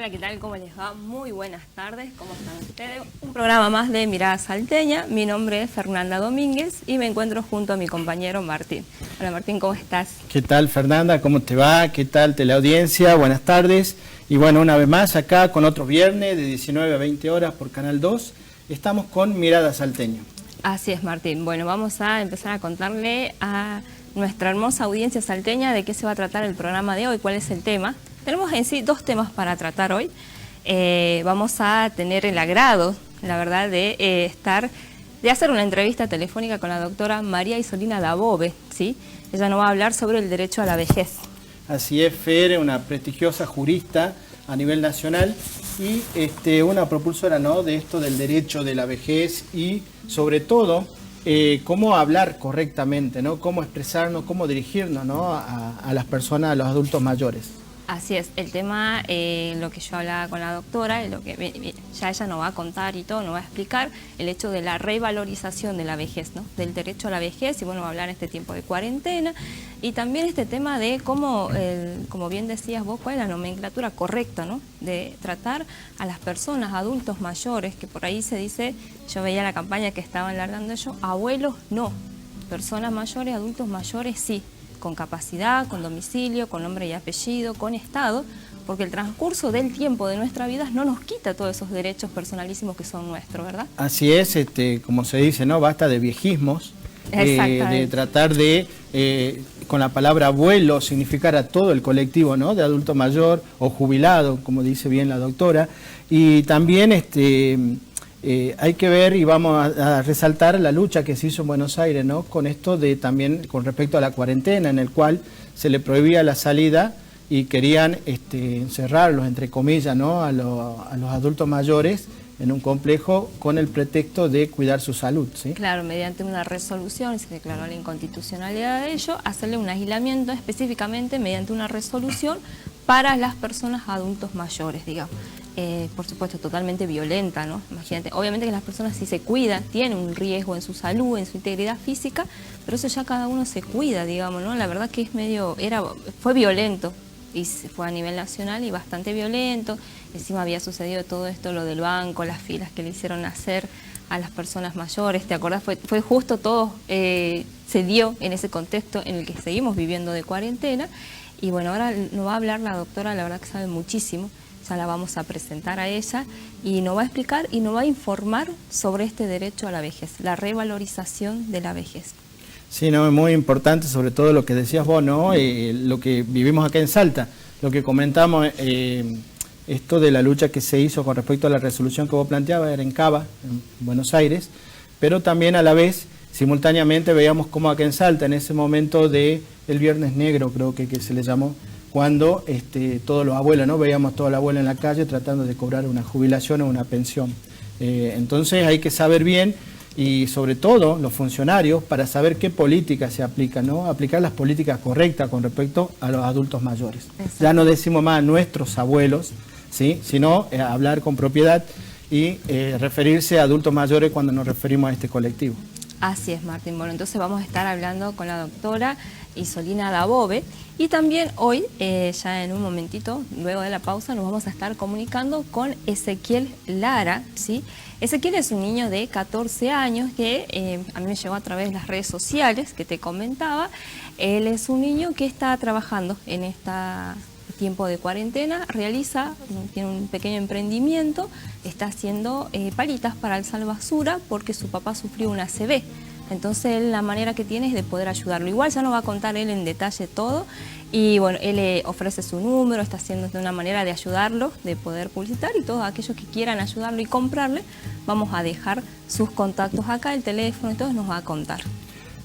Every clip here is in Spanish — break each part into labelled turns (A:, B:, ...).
A: Hola, ¿qué tal? ¿Cómo les va? Muy buenas tardes, ¿cómo están ustedes? Un programa más de Mirada Salteña. Mi nombre es Fernanda Domínguez y me encuentro junto a mi compañero Martín. Hola Martín, ¿cómo estás?
B: ¿Qué tal, Fernanda? ¿Cómo te va? ¿Qué tal teleaudiencia? Buenas tardes. Y bueno, una vez más acá con otro viernes de 19 a 20 horas por Canal 2. Estamos con Mirada Salteña.
A: Así es, Martín. Bueno, vamos a empezar a contarle a nuestra hermosa audiencia salteña de qué se va a tratar el programa de hoy, cuál es el tema. Tenemos en sí dos temas para tratar hoy. Vamos a tener el agrado, la verdad, de hacer una entrevista telefónica con la doctora María Isolina Dabove, ¿sí? Ella nos va a hablar sobre el derecho a la vejez.
B: Así es, Fer, una prestigiosa jurista a nivel nacional y una propulsora, ¿no?, de esto del derecho de la vejez y sobre todo cómo hablar correctamente, ¿no?, cómo expresarnos, cómo dirigirnos, ¿no?, a las personas, a los adultos mayores.
A: Así es, el tema, lo que yo hablaba con la doctora, lo que ya ella nos va a contar y todo, nos va a explicar el hecho de la revalorización de la vejez, ¿no?, del derecho a la vejez, y bueno, va a hablar en este tiempo de cuarentena, y también este tema de cómo, como bien decías vos, cuál es la nomenclatura correcta, ¿no?, de tratar a las personas, adultos mayores, que por ahí se dice, yo veía la campaña que estaban largando ellos, abuelos no, personas mayores, adultos mayores sí, con capacidad, con domicilio, con nombre y apellido, con estado, porque el transcurso del tiempo de nuestra vida no nos quita todos esos derechos personalísimos que son nuestros, ¿verdad?
B: Así es, como se dice, ¿no?, basta de viejismos, de tratar de, con la palabra abuelo, significar a todo el colectivo, ¿no?, de adulto mayor o jubilado, como dice bien la doctora, y también hay que ver y vamos a resaltar la lucha que se hizo en Buenos Aires, ¿no?, con esto de también con respecto a la cuarentena, en el cual se le prohibía la salida y querían encerrarlos, entre comillas, ¿no?, a los adultos mayores en un complejo con el pretexto de cuidar su salud, ¿sí?
A: Claro, mediante una resolución se declaró la inconstitucionalidad de ello, hacerle un aislamiento específicamente mediante una resolución para las personas adultos mayores, digamos. Por supuesto, totalmente violenta, ¿no? Imagínate, obviamente que las personas si se cuidan, tienen un riesgo en su salud, en su integridad física, pero eso ya cada uno se cuida, digamos, ¿no? La verdad que es fue violento, y fue a nivel nacional y bastante violento. Encima había sucedido todo esto, lo del banco, las filas que le hicieron hacer a las personas mayores, ¿te acordás? Fue justo todo, se dio en ese contexto en el que seguimos viviendo de cuarentena. Y bueno, ahora nos va a hablar la doctora, la verdad que sabe muchísimo, ya la vamos a presentar a ella y nos va a explicar y nos va a informar sobre este derecho a la vejez, la revalorización de la vejez.
B: Sí, no, es muy importante, sobre todo lo que decías vos, ¿no?, lo que vivimos acá en Salta, lo que comentamos, esto de la lucha que se hizo con respecto a la resolución que vos planteabas, era en Cava, en Buenos Aires, pero también a la vez, simultáneamente veíamos cómo acá en Salta, en ese momento del Viernes Negro, creo que se le llamó, cuando todos los abuelos, ¿no?, veíamos toda la abuela en la calle tratando de cobrar una jubilación o una pensión. Entonces hay que saber bien, y sobre todo los funcionarios, para saber qué políticas se aplican, ¿no?, aplicar las políticas correctas con respecto a los adultos mayores. Exacto. Ya no decimos más nuestros abuelos, ¿sí?, sino hablar con propiedad y referirse a adultos mayores cuando nos referimos a este colectivo.
A: Así es, Martín. Bueno, entonces vamos a estar hablando con la doctora Isolina Dabove y también hoy, ya en un momentito, luego de la pausa, nos vamos a estar comunicando con Ezequiel Lara, ¿sí? Ezequiel es un niño de 14 años que a mí me llegó a través de las redes sociales que te comentaba. Él es un niño que está trabajando en este tiempo de cuarentena, tiene un pequeño emprendimiento, está haciendo palitas para alzar basura porque su papá sufrió una ACV. Entonces la manera que tiene es de poder ayudarlo. Igual ya nos va a contar él en detalle todo y bueno, él ofrece su número, está haciendo de una manera de ayudarlo, de poder publicitar, y todos aquellos que quieran ayudarlo y comprarle, vamos a dejar sus contactos acá, el teléfono y todo nos va a contar.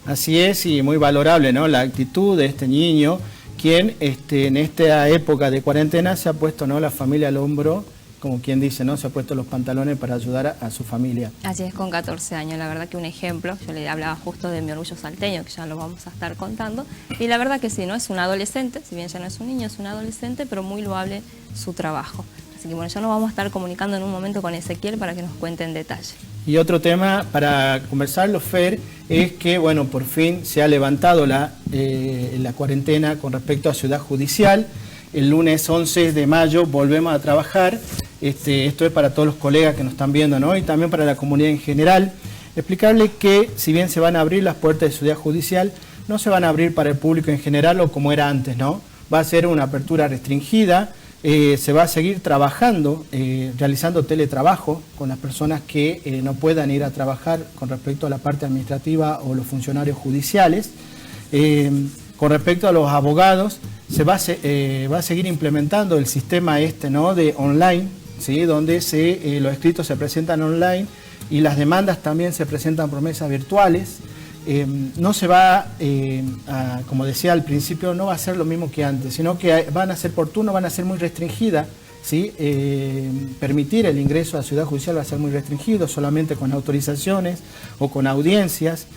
B: Así es, y muy valorable, ¿no?, la actitud de este niño, quien en esta época de cuarentena se ha puesto, ¿no?, la familia al hombro, como quien dice, ¿no?, se ha puesto los pantalones para ayudar a su familia.
A: Así es, con 14 años, la verdad que un ejemplo, yo le hablaba justo de mi orgullo salteño, que ya lo vamos a estar contando, y la verdad que sí, ¿no?, es un adolescente, si bien ya no es un niño, es un adolescente, pero muy loable su trabajo. Así que bueno, ya nos vamos a estar comunicando en un momento con Ezequiel para que nos cuente en detalle.
B: Y otro tema para conversarlo, Fer, es que, bueno, por fin se ha levantado la cuarentena con respecto a Ciudad Judicial el lunes 11 de mayo volvemos a trabajar. Esto es para todos los colegas que nos están viendo, ¿no? Y también para la comunidad en general. Explicarles que si bien se van a abrir las puertas de Ciudad Judicial, no se van a abrir para el público en general o como era antes, ¿no? Va a ser una apertura restringida, se va a seguir trabajando, realizando teletrabajo con las personas que no puedan ir a trabajar con respecto a la parte administrativa o los funcionarios judiciales. Con respecto a los abogados, se va a seguir implementando el sistema ¿no? de online, ¿sí? Donde los escritos se presentan online y las demandas también se presentan por mesas virtuales. No se va, como decía al principio, no va a ser lo mismo que antes, sino que van a ser por turno, van a ser muy restringidas, ¿sí? Permitir el ingreso a Ciudad Judicial va a ser muy restringido, solamente con autorizaciones o con audiencias.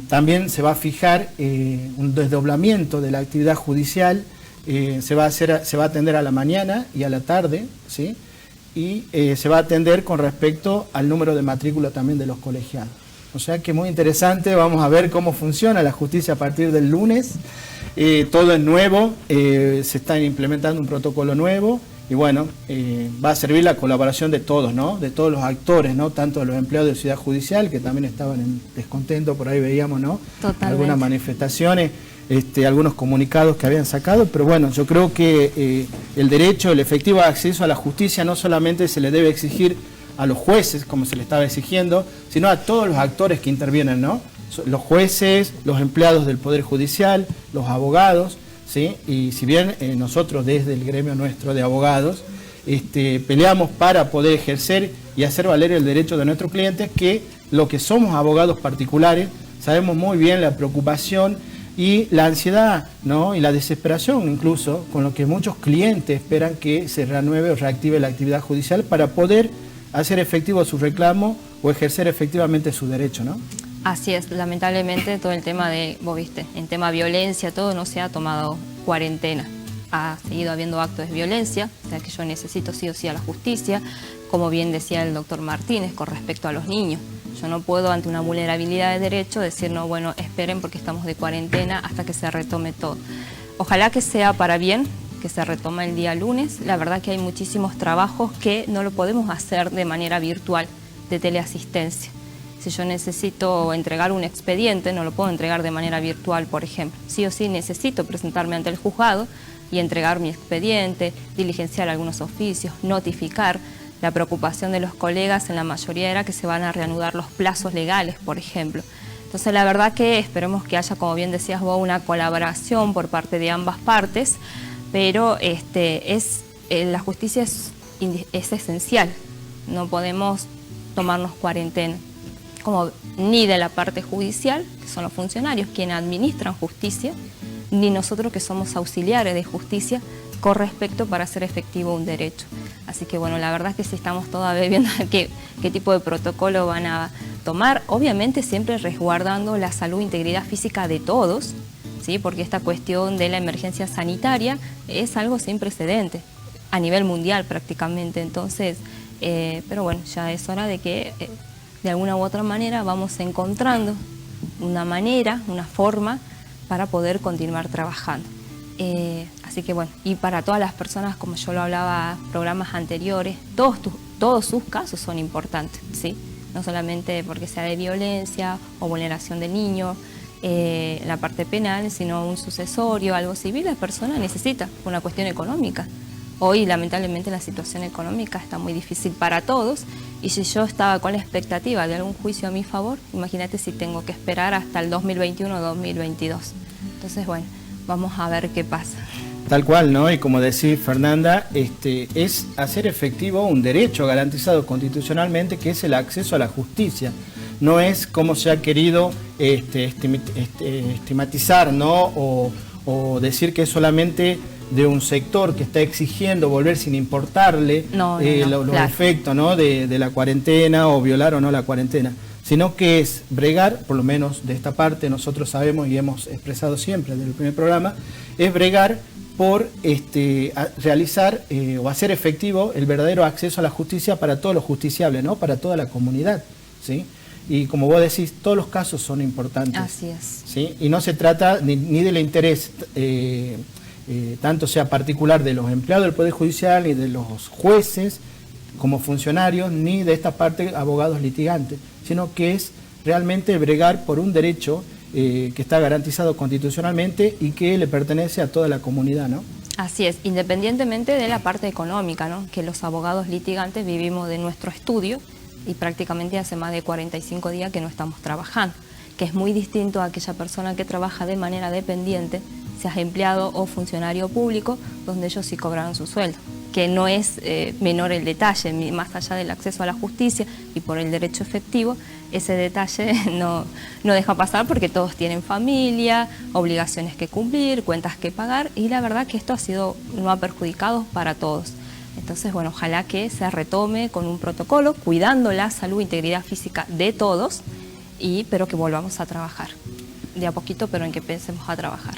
B: También se va a fijar un desdoblamiento de la actividad judicial, se va a atender a la mañana y a la tarde, ¿sí? Y se va a atender con respecto al número de matrícula también de los colegiados. O sea que muy interesante, vamos a ver cómo funciona la justicia a partir del lunes. Todo es nuevo, se está implementando un protocolo nuevo y bueno, va a servir la colaboración de todos, ¿no? De todos los actores, ¿no? Tanto de los empleados de Ciudad Judicial, que también estaban en descontento, por ahí veíamos, ¿no?
A: Totalmente.
B: Algunas manifestaciones, algunos comunicados que habían sacado, pero bueno, yo creo que el derecho, el efectivo acceso a la justicia no solamente se le debe exigir a los jueces, como se le estaba exigiendo, sino a todos los actores que intervienen, ¿no? Los jueces, los empleados del Poder Judicial, los abogados, ¿sí? Y si bien nosotros desde el gremio nuestro de abogados peleamos para poder ejercer y hacer valer el derecho de nuestros clientes, que lo que somos abogados particulares, sabemos muy bien la preocupación y la ansiedad, ¿no? Y la desesperación incluso, con lo que muchos clientes esperan que se reanueve o reactive la actividad judicial para poder hacer efectivo su reclamo o ejercer efectivamente su derecho, ¿no?
A: Así es, lamentablemente todo el tema de, vos viste, en tema violencia, todo no se ha tomado cuarentena. Ha seguido habiendo actos de violencia, o sea que yo necesito sí o sí a la justicia, como bien decía el doctor Martínez con respecto a los niños. Yo no puedo ante una vulnerabilidad de derecho decir, no, bueno, esperen porque estamos de cuarentena hasta que se retome todo. Ojalá que sea para bien, que se retoma el día lunes. La verdad que hay muchísimos trabajos que no lo podemos hacer de manera virtual, de teleasistencia. Si yo necesito entregar un expediente, no lo puedo entregar de manera virtual, por ejemplo. Sí o sí necesito presentarme ante el juzgado y entregar mi expediente, diligenciar algunos oficios, notificar. La preocupación de los colegas en la mayoría era que se van a reanudar los plazos legales, por ejemplo. Entonces la verdad que esperemos que haya, como bien decías vos, una colaboración por parte de ambas partes, pero la justicia es esencial, no podemos tomarnos cuarentena, como ni de la parte judicial, que son los funcionarios quienes administran justicia, ni nosotros que somos auxiliares de justicia con respecto para hacer efectivo un derecho. Así que bueno, la verdad es que sí estamos todavía viendo qué tipo de protocolo van a tomar, obviamente siempre resguardando la salud e integridad física de todos, ¿sí? Porque esta cuestión de la emergencia sanitaria es algo sin precedente, a nivel mundial prácticamente. Entonces, pero bueno, ya es hora de que de alguna u otra manera vamos encontrando una manera, una forma para poder continuar trabajando. Así que bueno, y para todas las personas, como yo lo hablaba en programas anteriores, todos sus casos son importantes, ¿sí? No solamente porque sea de violencia o vulneración de niños, la parte penal, sino un sucesorio, algo civil, la persona necesita una cuestión económica. Hoy, lamentablemente, la situación económica está muy difícil para todos y si yo estaba con la expectativa de algún juicio a mi favor, imagínate si tengo que esperar hasta el 2021 o 2022. Entonces, bueno, vamos a ver qué pasa.
B: Tal cual, ¿no? Y como decía Fernanda, es hacer efectivo un derecho garantizado constitucionalmente, que es el acceso a la justicia. No es como se ha querido estigmatizar, ¿no? O decir que es solamente de un sector que está exigiendo volver sin importarle los claro. efectos, ¿no? de la cuarentena o violar o no la cuarentena, sino que es bregar, por lo menos de esta parte nosotros sabemos y hemos expresado siempre desde el primer programa, es bregar por realizar o hacer efectivo el verdadero acceso a la justicia para todos los justiciables, ¿no? Para toda la comunidad, ¿sí? Y como vos decís, todos los casos son importantes.
A: Así es.
B: ¿Sí? Y no se trata ni del interés tanto sea particular de los empleados del Poder Judicial y de los jueces como funcionarios, ni de esta parte abogados litigantes, sino que es realmente bregar por un derecho que está garantizado constitucionalmente y que le pertenece a toda la comunidad, ¿no?
A: Así es, independientemente de la parte económica, ¿no? Que los abogados litigantes vivimos de nuestro estudio y prácticamente hace más de 45 días que no estamos trabajando, que es muy distinto a aquella persona que trabaja de manera dependiente, seas empleado o funcionario público, donde ellos sí cobran su sueldo, que no es menor el detalle, más allá del acceso a la justicia y por el derecho efectivo, ese detalle no deja pasar porque todos tienen familia, obligaciones que cumplir, cuentas que pagar, y la verdad que esto no ha perjudicado para todos. Entonces, bueno, ojalá que se retome con un protocolo, cuidando la salud e integridad física de todos, pero que volvamos a trabajar, de a poquito, pero en que pensemos a trabajar.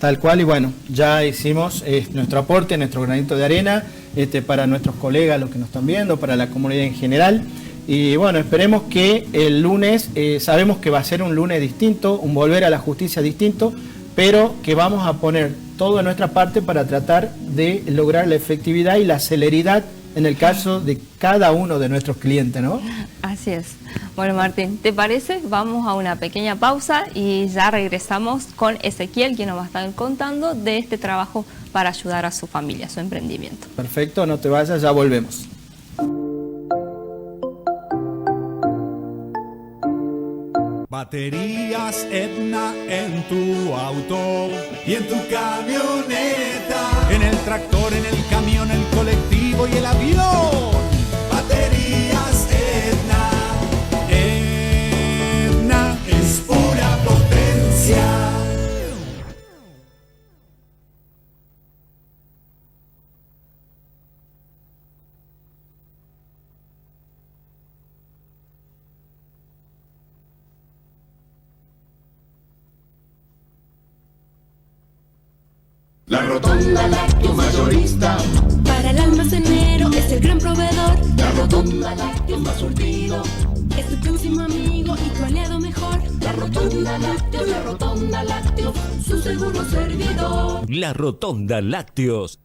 B: Tal cual, y bueno, ya hicimos nuestro aporte, nuestro granito de arena, para nuestros colegas, los que nos están viendo, para la comunidad en general. Y bueno, esperemos que el lunes, sabemos que va a ser un lunes distinto, un volver a la justicia distinto, pero que vamos a poner todo de nuestra parte para tratar de lograr la efectividad y la celeridad en el caso de cada uno de nuestros clientes, ¿no?
A: Así es. Bueno, Martín, ¿te parece? Vamos a una pequeña pausa y ya regresamos con Ezequiel, quien nos va a estar contando de este trabajo para ayudar a su familia, a su emprendimiento.
B: Perfecto, no te vayas, ya volvemos.
C: Baterías Edna en tu auto y en tu camioneta, en el tractor, en el camión, el colectivo y el avión. Baterías Edna, Edna es pura potencia.
D: La Rotonda Lácteos Mayorista,
E: para el almacenero es el gran proveedor.
D: La Rotonda Lácteos más surtido,
E: Es tu próximo amigo y tu aliado mejor.
D: La Rotonda Lácteos, su seguro servidor.
F: La Rotonda Lácteos.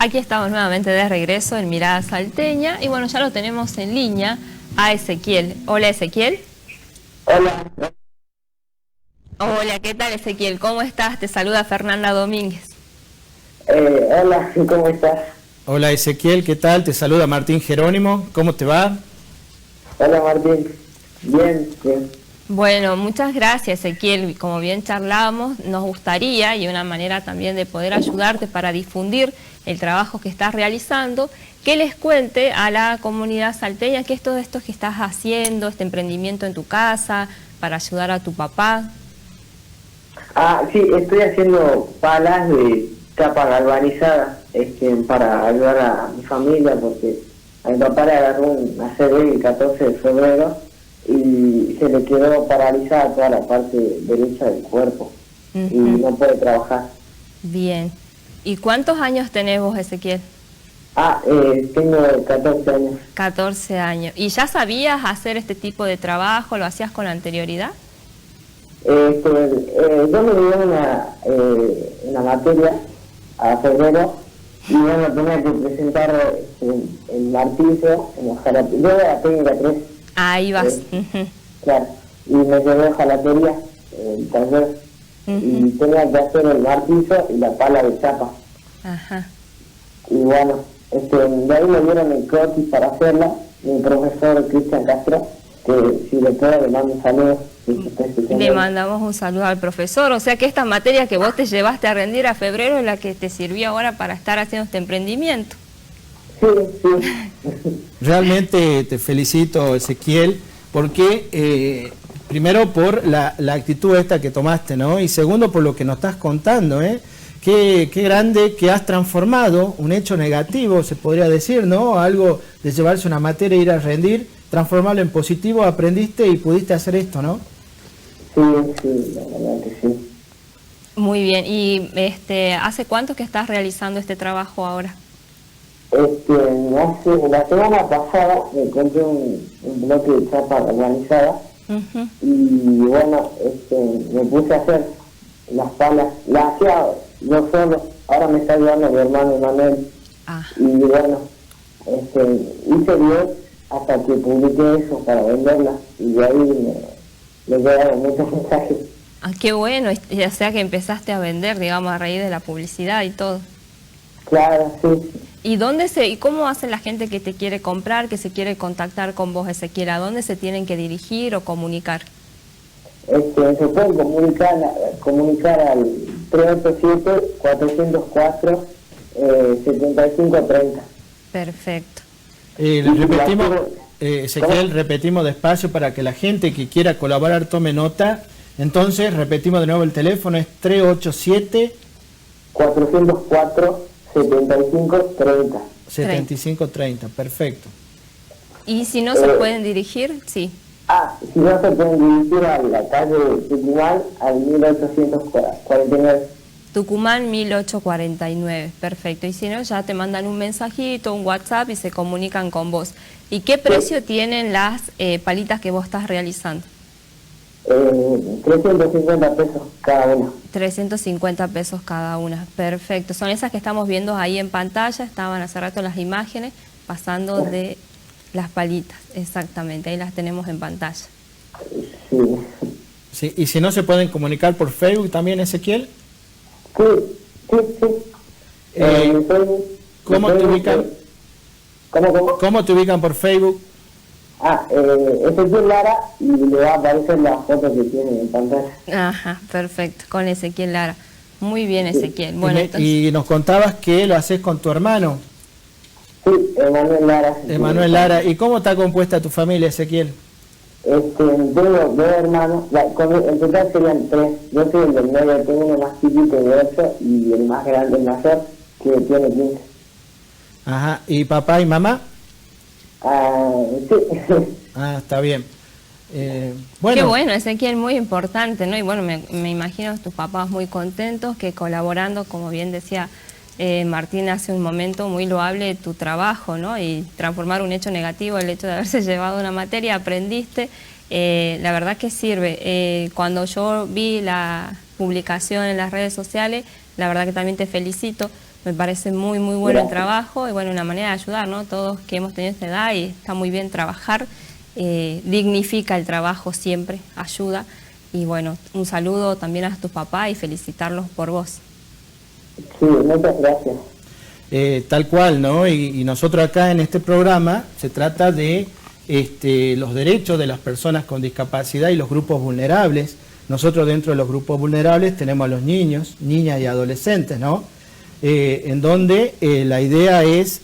A: Aquí estamos nuevamente de regreso en Mirada Salteña y bueno, ya lo tenemos en línea a Ezequiel. Hola, Ezequiel.
G: Hola.
A: Hola, ¿qué tal, Ezequiel? ¿Cómo estás? Te saluda Fernanda Domínguez.
G: Hola, ¿cómo estás?
B: Hola, Ezequiel, ¿qué tal? Te saluda Martín Jerónimo, ¿cómo te va?
G: Hola, Martín. Bien, bien.
A: Bueno, muchas gracias, Ezequiel. Como bien charlábamos, nos gustaría, y una manera también de poder ayudarte para difundir el trabajo que estás realizando, que les cuente a la comunidad salteña qué es todo esto que estás haciendo, este emprendimiento en tu casa, para ayudar a tu papá.
G: Sí, estoy haciendo palas de capa galvanizada para ayudar a mi familia, porque a mi papá le agarró un ACV el 14 de febrero y se le quedó paralizada toda la parte derecha del cuerpo y no puede trabajar.
A: Bien. ¿Y cuántos años tenés vos, Ezequiel?
G: Tengo 14 años.
A: 14 años. ¿Y ya sabías hacer este tipo de trabajo? ¿Lo hacías con anterioridad?
G: Yo me dieron una materia a febrero y bueno, tenía que presentar el martillo en hojalatería. Yo era técnica 3.
A: Ahí vas.
G: Claro, y me llevé hojalatería el taller y tenía que hacer el martillo y la pala de chapa.
A: Ajá.
G: Y bueno, de ahí me dieron el croquis para hacerla, mi profesor Cristian Castro, que si le puedo le mando un saludo.
A: Le mandamos un saludo al profesor, o sea que esta materia que vos te llevaste a rendir a febrero es la que te sirvió ahora para estar haciendo este emprendimiento.
G: Sí, sí.
B: Realmente te felicito, Ezequiel, porque primero por la actitud esta que tomaste, ¿no? Y segundo por lo que nos estás contando, ¿eh? Qué grande que has transformado un hecho negativo, se podría decir, ¿no? Algo de llevarse una materia e ir a rendir, transformarlo en positivo, aprendiste y pudiste hacer esto, ¿no?
G: Sí, la verdad que sí.
A: Muy bien. ¿Y hace cuánto que estás realizando este trabajo ahora?
G: La semana pasada me compré un bloque de chapa galvanizada y bueno, me puse a hacer las palas, las hacía yo solo, ahora me está ayudando mi hermano Manuel. Y bueno, hice bien hasta que publiqué eso para venderlas y de ahí me llegaron muchos mensajes.
A: Qué bueno, o sea que empezaste a vender, digamos, a raíz de la publicidad y todo.
G: Claro, sí.
A: ¿Y cómo hace la gente que te quiere comprar, que se quiere contactar con vos, Ezequiel? ¿A dónde se tienen que dirigir o comunicar?
G: Se pueden comunicar al 387-404-7530.
A: Perfecto.
B: Repetimos, Ezequiel, repetimos despacio para que la gente que quiera colaborar tome nota. Entonces, repetimos de nuevo el teléfono, es
G: 387-404-7530.
B: 7530, perfecto.
A: ¿Y si no se pueden dirigir? Sí.
G: Si no se pueden dirigir a la calle Tucumán, al 1849.
A: Tucumán 1849, perfecto. Y si no, ya te mandan un mensajito, un WhatsApp y se comunican con vos. ¿Y qué precio tienen las palitas que vos estás realizando?
G: 350 pesos cada una.
A: 350 pesos cada una, perfecto. Son esas que estamos viendo ahí en pantalla, estaban hace rato las imágenes pasando de las palitas, exactamente, ahí las tenemos en pantalla.
B: Sí, y si no se pueden comunicar por Facebook también, Ezequiel.
G: Sí.
B: ¿Cómo te ubican? ¿Cómo te ubican por Facebook?
G: Ezequiel Lara y le va a aparecer la foto que tiene en pantalla.
A: Ajá, perfecto, con Ezequiel Lara. Muy bien, Ezequiel. Bueno,
B: y nos contabas que lo haces con tu hermano.
G: Sí, Emanuel Lara.
B: Emanuel Lara. ¿Y cómo está compuesta tu familia, Ezequiel?
G: Tengo 2 hermanos, en total serían 3. Yo soy el del medio, tengo uno más chiquito de 8 y el más grande, el mayor, que tiene 15.
B: Ajá, ¿y papá y mamá?
G: Sí.
B: Está bien.
A: Bueno. Qué bueno, Ezequiel, muy importante, ¿no? Y bueno, me imagino tus papás muy contentos que colaborando, como bien decía Martín hace un momento, muy loable tu trabajo, ¿no? Y transformar un hecho negativo, el hecho de haberse llevado una materia, aprendiste, la verdad que sirve. Cuando yo vi la publicación en las redes sociales, la verdad que también te felicito. Me parece muy bueno el trabajo y bueno, una manera de ayudar, ¿no? Todos que hemos tenido esta edad y está muy bien trabajar, dignifica el trabajo siempre, ayuda. Y bueno, un saludo también a tus papás y felicitarlos por vos.
G: Sí, muchas gracias.
B: Tal cual, ¿no? Y nosotros acá en este programa se trata de los derechos de las personas con discapacidad y los grupos vulnerables. Nosotros dentro de los grupos vulnerables tenemos a los niños, niñas y adolescentes, ¿no? En donde la idea es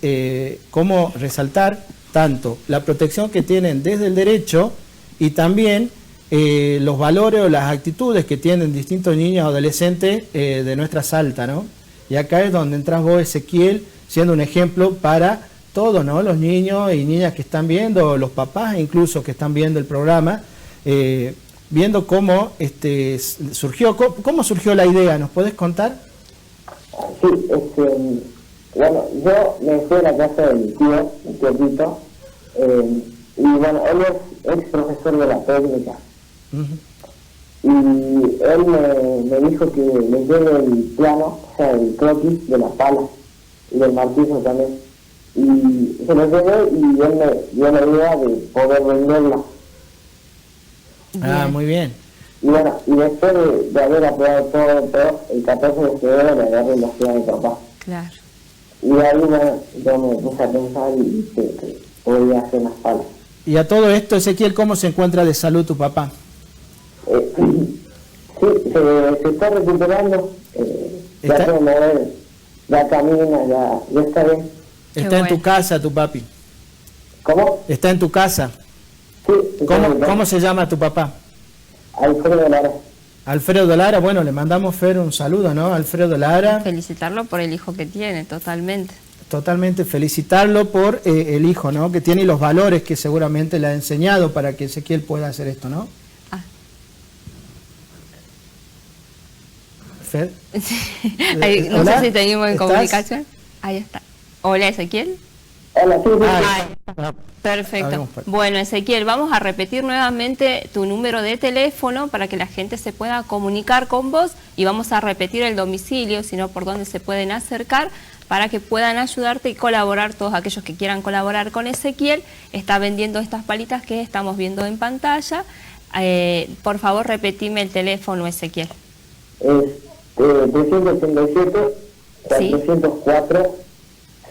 B: cómo resaltar tanto la protección que tienen desde el derecho y también los valores o las actitudes que tienen distintos niños y adolescentes de nuestra Salta, ¿no? Y acá es donde entras vos, Ezequiel, siendo un ejemplo para todos, ¿no? Los niños y niñas que están viendo, los papás incluso que están viendo el programa, viendo cómo cómo surgió la idea. ¿Nos podés contar?
G: Sí, bueno, yo me fui a la casa de mi tío Tito, y bueno, él es ex profesor de la técnica. Y él me dijo que le lleve el piano, o sea, el croquis de la pala y del martillo también. Y se lo llevé y él me dio la idea de poder venderla.
B: Muy bien.
G: Y bueno, y después de haber aprobado todo, el 14 de febrero le agarré la ciudad de mi papá.
A: Claro.
G: Y ahí bueno, yo me puse a pensar y que podía hacer unas palas.
B: Y a todo esto, Ezequiel, ¿cómo se encuentra de salud tu papá?
G: Sí, se está recuperando, ya puede mover, ya camina, ya está bien.
B: ¿Está en tu casa tu papi?
G: ¿Cómo?
B: ¿Está en tu casa?
G: Sí.
B: ¿Cómo se llama tu papá?
G: Alfredo Lara.
B: Alfredo Lara, bueno, le mandamos, Fer, un saludo, ¿no? Alfredo Lara.
A: Felicitarlo por el hijo que tiene, totalmente.
B: Totalmente, felicitarlo por el hijo, ¿no? Que tiene y los valores que seguramente le ha enseñado para que Ezequiel pueda hacer esto, ¿no?
A: Ah.
B: Fer.
A: Ahí, no
B: ¿Hola?
A: sé si seguimos en
B: ¿Estás?
A: comunicación. Ahí está. Hola, Ezequiel.
G: Hola, sí, sí.
A: Ah, perfecto.
B: Hablemos, Fer.
A: Bueno, Ezequiel, vamos a repetir nuevamente tu número de teléfono para que la gente se pueda comunicar con vos y vamos a repetir el domicilio, sino por dónde se pueden acercar para que puedan ayudarte y colaborar todos aquellos que quieran colaborar con Ezequiel. Está vendiendo estas palitas que estamos viendo en pantalla. Por favor, repetime el teléfono, Ezequiel.
G: Es 387
A: Sí.
G: 404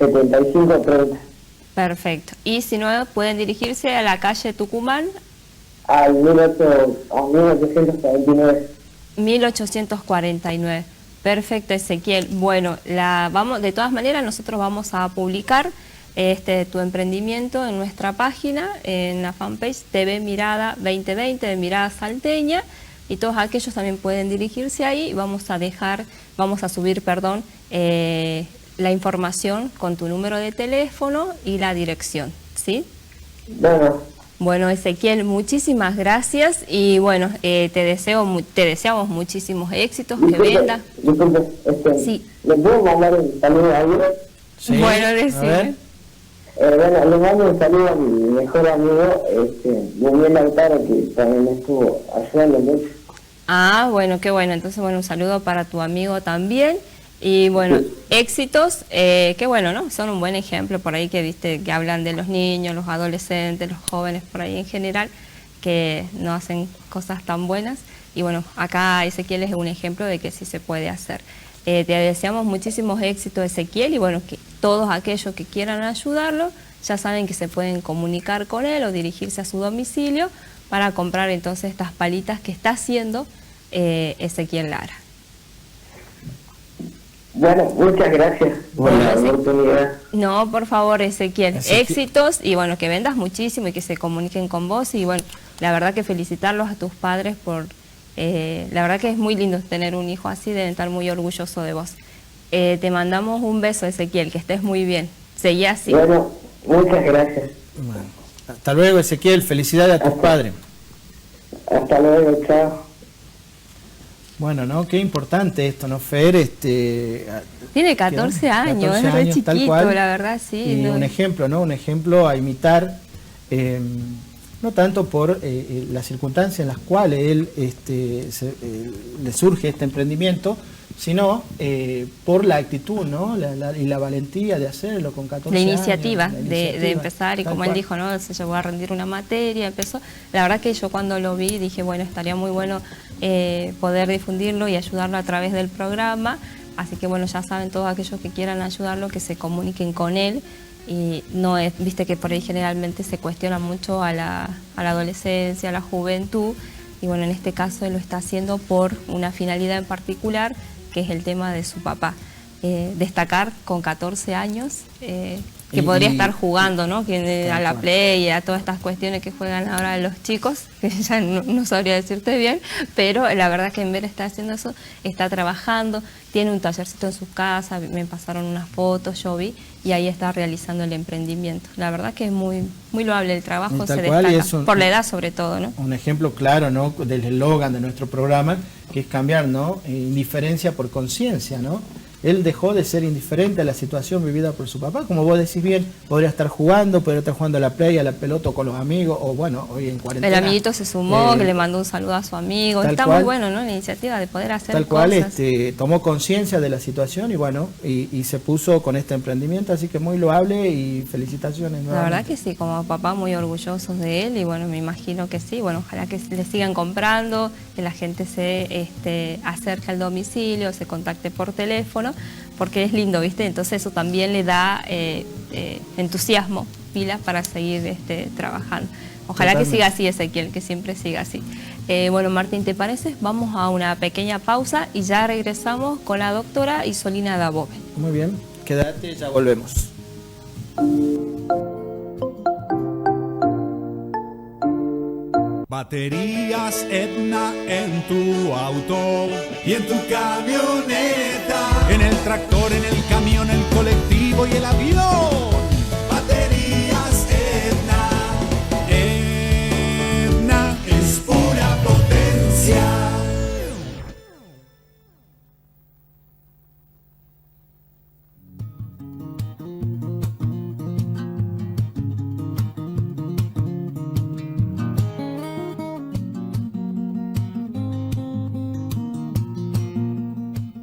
G: 7530.
A: Perfecto. Y si no, pueden dirigirse a la calle Tucumán,
G: Al 1849.
A: 1849. Perfecto, Ezequiel. Bueno, de todas maneras nosotros vamos a publicar tu emprendimiento en nuestra página, en la fanpage TV Mirada 2020 de Mirada Salteña, y todos aquellos también pueden dirigirse ahí. Vamos a subir, la información con tu número de teléfono y la dirección, ¿sí? Bueno, Ezequiel, muchísimas gracias y bueno, te deseamos muchísimos éxitos, que vendas.
G: Disculpe,
A: Sí.
G: ¿le puedo mandar un saludo a alguien?
B: Sí,
A: Bueno,
B: a
A: decime.
B: ver.
G: Bueno, le mando un saludo a mi mejor amigo, Daniel Lautaro, que también me estuvo ayudando mucho.
A: Ah, bueno, qué bueno. Entonces, bueno, un saludo para tu amigo también. Y bueno, éxitos, que bueno, ¿no? Son un buen ejemplo por ahí que viste que hablan de los niños, los adolescentes, los jóvenes por ahí en general, que no hacen cosas tan buenas. Y bueno, acá Ezequiel es un ejemplo de que sí se puede hacer. Te deseamos muchísimos éxitos, Ezequiel, y bueno, que todos aquellos que quieran ayudarlo, ya saben que se pueden comunicar con él o dirigirse a su domicilio para comprar entonces estas palitas que está haciendo Ezequiel Lara.
G: Bueno, muchas gracias por la oportunidad.
A: No, por favor, Ezequiel,
B: Ezequiel.
A: éxitos y bueno, que vendas muchísimo y que se comuniquen con vos y bueno, la verdad que felicitarlos a tus padres por, la verdad que es muy lindo tener un hijo así, deben estar muy orgullosos de vos. Te mandamos un beso, Ezequiel, que estés muy bien, seguí así.
G: Bueno, muchas gracias.
B: Bueno, hasta luego, Ezequiel, felicidades a tus padres.
G: Hasta luego, chao.
B: Bueno, ¿no? Qué importante esto, ¿no, Fer?
A: Tiene 14 años,
B: 14
A: es re
B: años, tal
A: chiquito,
B: cual.
A: la verdad, sí.
B: Y
A: no-
B: un ejemplo, ¿no? Un ejemplo a imitar, no tanto por las circunstancias en las cuales él le surge este emprendimiento, sino por la actitud, ¿no? Y la valentía de hacerlo con 14
A: La
B: años.
A: iniciativa,
B: la
A: de
B: iniciativa,
A: empezar y
B: tal
A: como él
B: cual.
A: dijo, ¿no? Se llevó a rendir una materia, empezó. La verdad que yo cuando lo vi dije, bueno, estaría muy bueno poder difundirlo y ayudarlo a través del programa. Así que bueno, ya saben todos aquellos que quieran ayudarlo, que se comuniquen con él. Y no es, viste que por ahí generalmente se cuestiona mucho a la adolescencia, a la juventud. Y bueno, en este caso él lo está haciendo por una finalidad en particular, que es el tema de su papá. Destacar con 14 años, que podría estar jugando, ¿no? Que a la
B: cual.
A: play y a todas estas cuestiones que juegan ahora los chicos, que ya no sabría decirte bien, pero la verdad que en vez de estar haciendo eso, está trabajando, tiene un tallercito en su casa, me pasaron unas fotos, yo vi, y ahí está realizando el emprendimiento. La verdad que es muy loable el trabajo,
B: Y tal
A: se
B: cual, y
A: destaca,
B: es un-
A: por la edad sobre todo, ¿no?
B: Un ejemplo claro, ¿no? Del eslogan de nuestro programa, que es cambiar, ¿no? Indiferencia por conciencia, ¿no? Él dejó de ser indiferente a la situación vivida por su papá. Como vos decís bien, podría estar jugando a la play, a la pelota o con los amigos, o bueno, hoy en cuarentena.
A: El amiguito se sumó,
B: eh,
A: que le mandó un saludo a su amigo.
B: tal
A: Está
B: cual.
A: muy bueno, ¿no? La iniciativa de poder hacer
B: Tal
A: cosas.
B: cual, tomó conciencia de la situación y bueno, y se puso con este emprendimiento, así que muy loable y felicitaciones.
A: La
B: nuevamente.
A: verdad que sí, como papá muy orgullosos de él y bueno, me imagino que sí, bueno, ojalá que le sigan comprando, que la gente se acerque al domicilio, se contacte por teléfono, porque es lindo, ¿viste? Entonces eso también le da entusiasmo, pilas para seguir trabajando. Ojalá
B: Totalmente.
A: que siga así, Ezequiel, que siempre siga así. Bueno, Martín, ¿te parece? Vamos a una pequeña pausa y ya regresamos con la doctora Isolina Dabove.
B: Muy bien, quédate, ya volvemos.
C: Baterías Edna en tu auto y en tu camioneta, en el tractor, en el camión, el colectivo y el avión. Baterías Edna, Edna es pura potencia.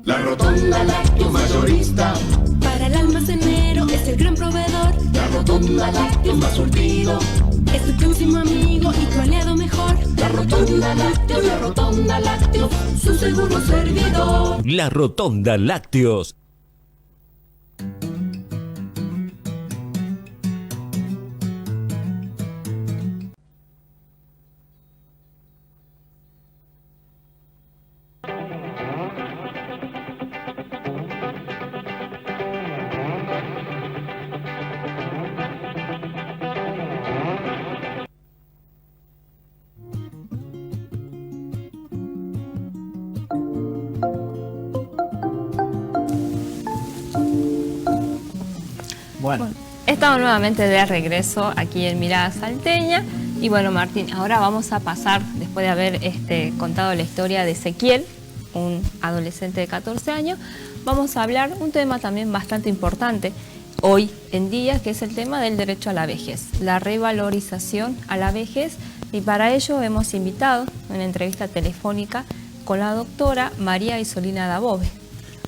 D: La Rotonda Lácteo Mayorista,
E: Para el almacenero es el gran proveedor.
D: la Rotonda Lácteo más surtido.
E: Es tu próximo amigo y tu aliado mejor.
D: La Rotonda Lácteo, su seguro servidor.
F: La Rotonda Lácteos.
B: Bueno,
A: Estamos nuevamente de regreso aquí en Mirada Salteña. Y bueno, Martín, ahora vamos a pasar, después de haber contado la historia de Ezequiel, un adolescente de 14 años, vamos a hablar un tema también bastante importante hoy en día, que es el tema del derecho a la vejez, la revalorización a la vejez. Y para ello hemos invitado una entrevista telefónica con la doctora María Isolina Dabove.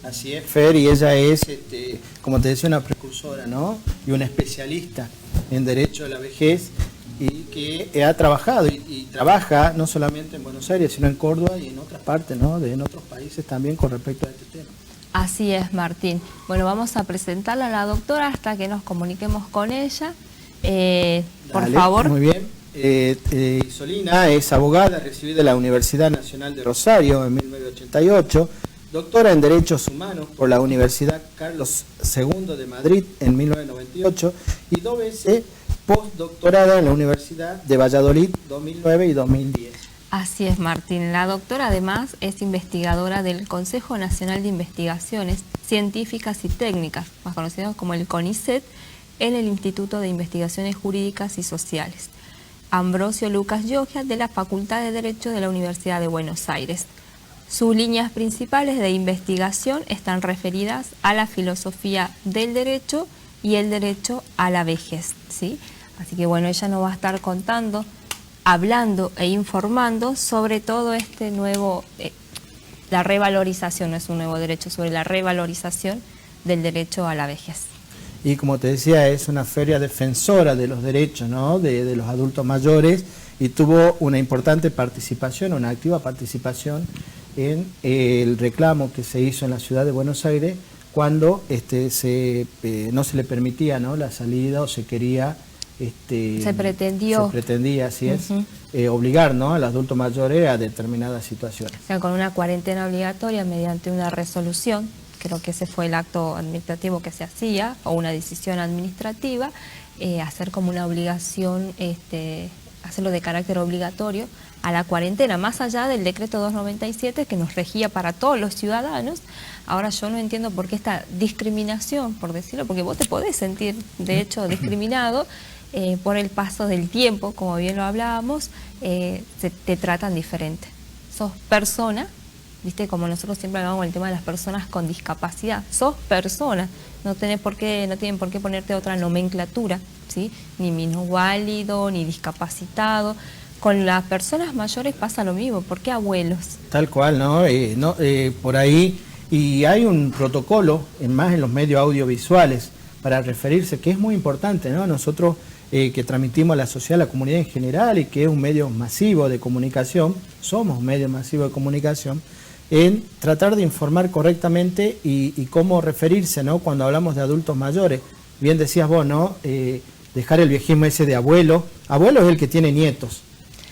B: así es, Fer, y ella es, como te decía, una precursora, ¿no? Y una especialista en derecho a la vejez y que ha trabajado y trabaja no solamente en Buenos Aires, sino en Córdoba y en otras partes, ¿no? En otros países también con respecto a este tema.
A: Así es, Martín. Bueno, vamos a presentarla a la doctora hasta que nos comuniquemos con ella. Por
B: Dale,
A: favor.
B: Muy bien. Isolina es abogada recibida de la Universidad Nacional de Rosario en 1988, doctora en Derechos Humanos por la Universidad Carlos II de Madrid en 1998 y 2 veces postdoctorada en la Universidad de Valladolid 2009 y 2010.
A: Así es, Martín. La doctora además es investigadora del Consejo Nacional de Investigaciones Científicas y Técnicas, más conocido como el CONICET, en el Instituto de Investigaciones Jurídicas y Sociales Ambrosio Lucas Llogia de la Facultad de Derecho de la Universidad de Buenos Aires. Sus líneas principales de investigación están referidas a la filosofía del derecho y el derecho a la vejez, ¿sí? Así que bueno, ella nos va a estar contando, hablando e informando sobre todo este nuevo, la revalorización, no es un nuevo derecho, sobre la revalorización del derecho a la vejez.
B: Y como te decía, es una feria defensora de los derechos, ¿no? de los adultos mayores, y tuvo una importante participación, una activa participación en el reclamo que se hizo en la ciudad de Buenos Aires cuando no se le permitía, ¿no? la salida o se quería...
A: se pretendía,
B: así es, obligar, ¿no? al adulto mayor a determinadas situaciones.
A: O sea, con una cuarentena obligatoria mediante una resolución, creo que ese fue el acto administrativo que se hacía, o una decisión administrativa, hacer como una obligación, hacerlo de carácter obligatorio a la cuarentena, más allá del decreto 297 que nos regía para todos los ciudadanos. Ahora yo no entiendo por qué esta discriminación, por decirlo, porque vos te podés sentir de hecho discriminado por el paso del tiempo, como bien lo hablábamos, te tratan diferente. Sos persona, viste, como nosotros siempre hablamos del tema de las personas con discapacidad, sos persona, no tienen por qué ponerte otra nomenclatura, ¿sí? Ni minusválido, ni discapacitado. Con las personas mayores pasa lo mismo, ¿por qué abuelos?
B: Tal cual, ¿no? Por ahí, y hay un protocolo, más en los medios audiovisuales, para referirse, que es muy importante, ¿no? Nosotros que transmitimos a la sociedad, a la comunidad en general, y que es un medio masivo de comunicación, somos un medio masivo de comunicación, en tratar de informar correctamente y cómo referirse, ¿no? Cuando hablamos de adultos mayores. Bien decías vos, ¿no? Dejar el viejismo ese de abuelo. Abuelo es el que tiene nietos.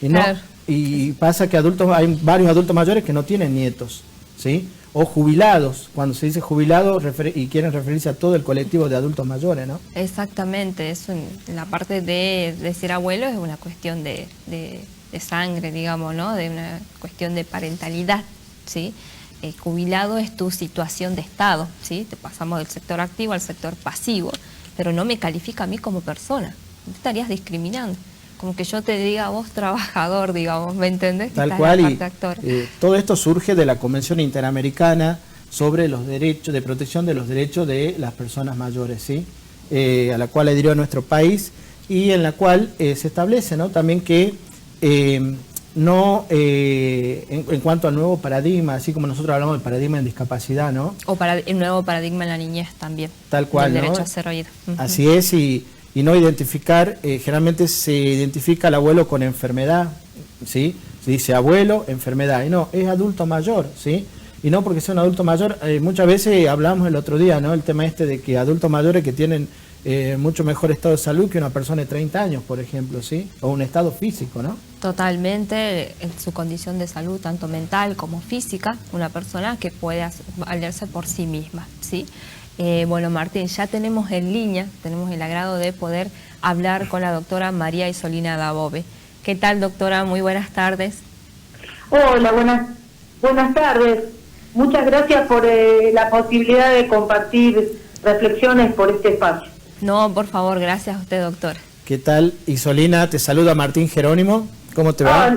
B: Y, no,
A: Claro.
B: y pasa que hay varios adultos mayores que no tienen nietos, ¿sí? O jubilados, cuando se dice jubilado y quieren referirse a todo el colectivo de adultos mayores, ¿no?
A: Exactamente, eso en la parte de decir abuelo es una cuestión de sangre, digamos, ¿no? De una cuestión de parentalidad, ¿sí? Jubilado es tu situación de estado, ¿sí? Te pasamos del sector activo al sector pasivo, pero no me califica a mí como persona. Me estarías discriminando. Como que yo te diga vos trabajador, digamos, ¿me entendés?
B: Tal cual, y todo esto surge de la Convención Interamericana sobre los derechos, de protección de los derechos de las personas mayores, ¿sí? A la cual adhirió nuestro país y en la cual se establece, ¿no? También que en cuanto al nuevo paradigma, así como nosotros hablamos del paradigma en discapacidad, ¿no?
A: O el nuevo paradigma en la niñez también.
B: Tal cual,
A: el derecho
B: ¿no?
A: a ser oído.
B: Así es, y no identificar, generalmente se identifica al abuelo con enfermedad, ¿sí? Se dice abuelo, enfermedad, y no, es adulto mayor, ¿sí? Y no porque sea un adulto mayor, muchas veces hablamos el otro día, ¿no? El tema de que adultos mayores que tienen mucho mejor estado de salud que una persona de 30 años, por ejemplo, ¿sí? O un estado físico, ¿no?
A: Totalmente, en su condición de salud, tanto mental como física, una persona que puede valerse por sí misma, ¿sí? Bueno, Martín, ya tenemos en línea, tenemos el agrado de poder hablar con la doctora María Isolina Dabove. ¿Qué tal, doctora? Muy buenas tardes.
H: Hola, buenas tardes. Muchas gracias por la posibilidad de compartir reflexiones por este espacio.
A: No, por favor, gracias a usted, doctor.
B: ¿Qué tal, Isolina? Te saluda Martín Jerónimo. ¿Cómo te va?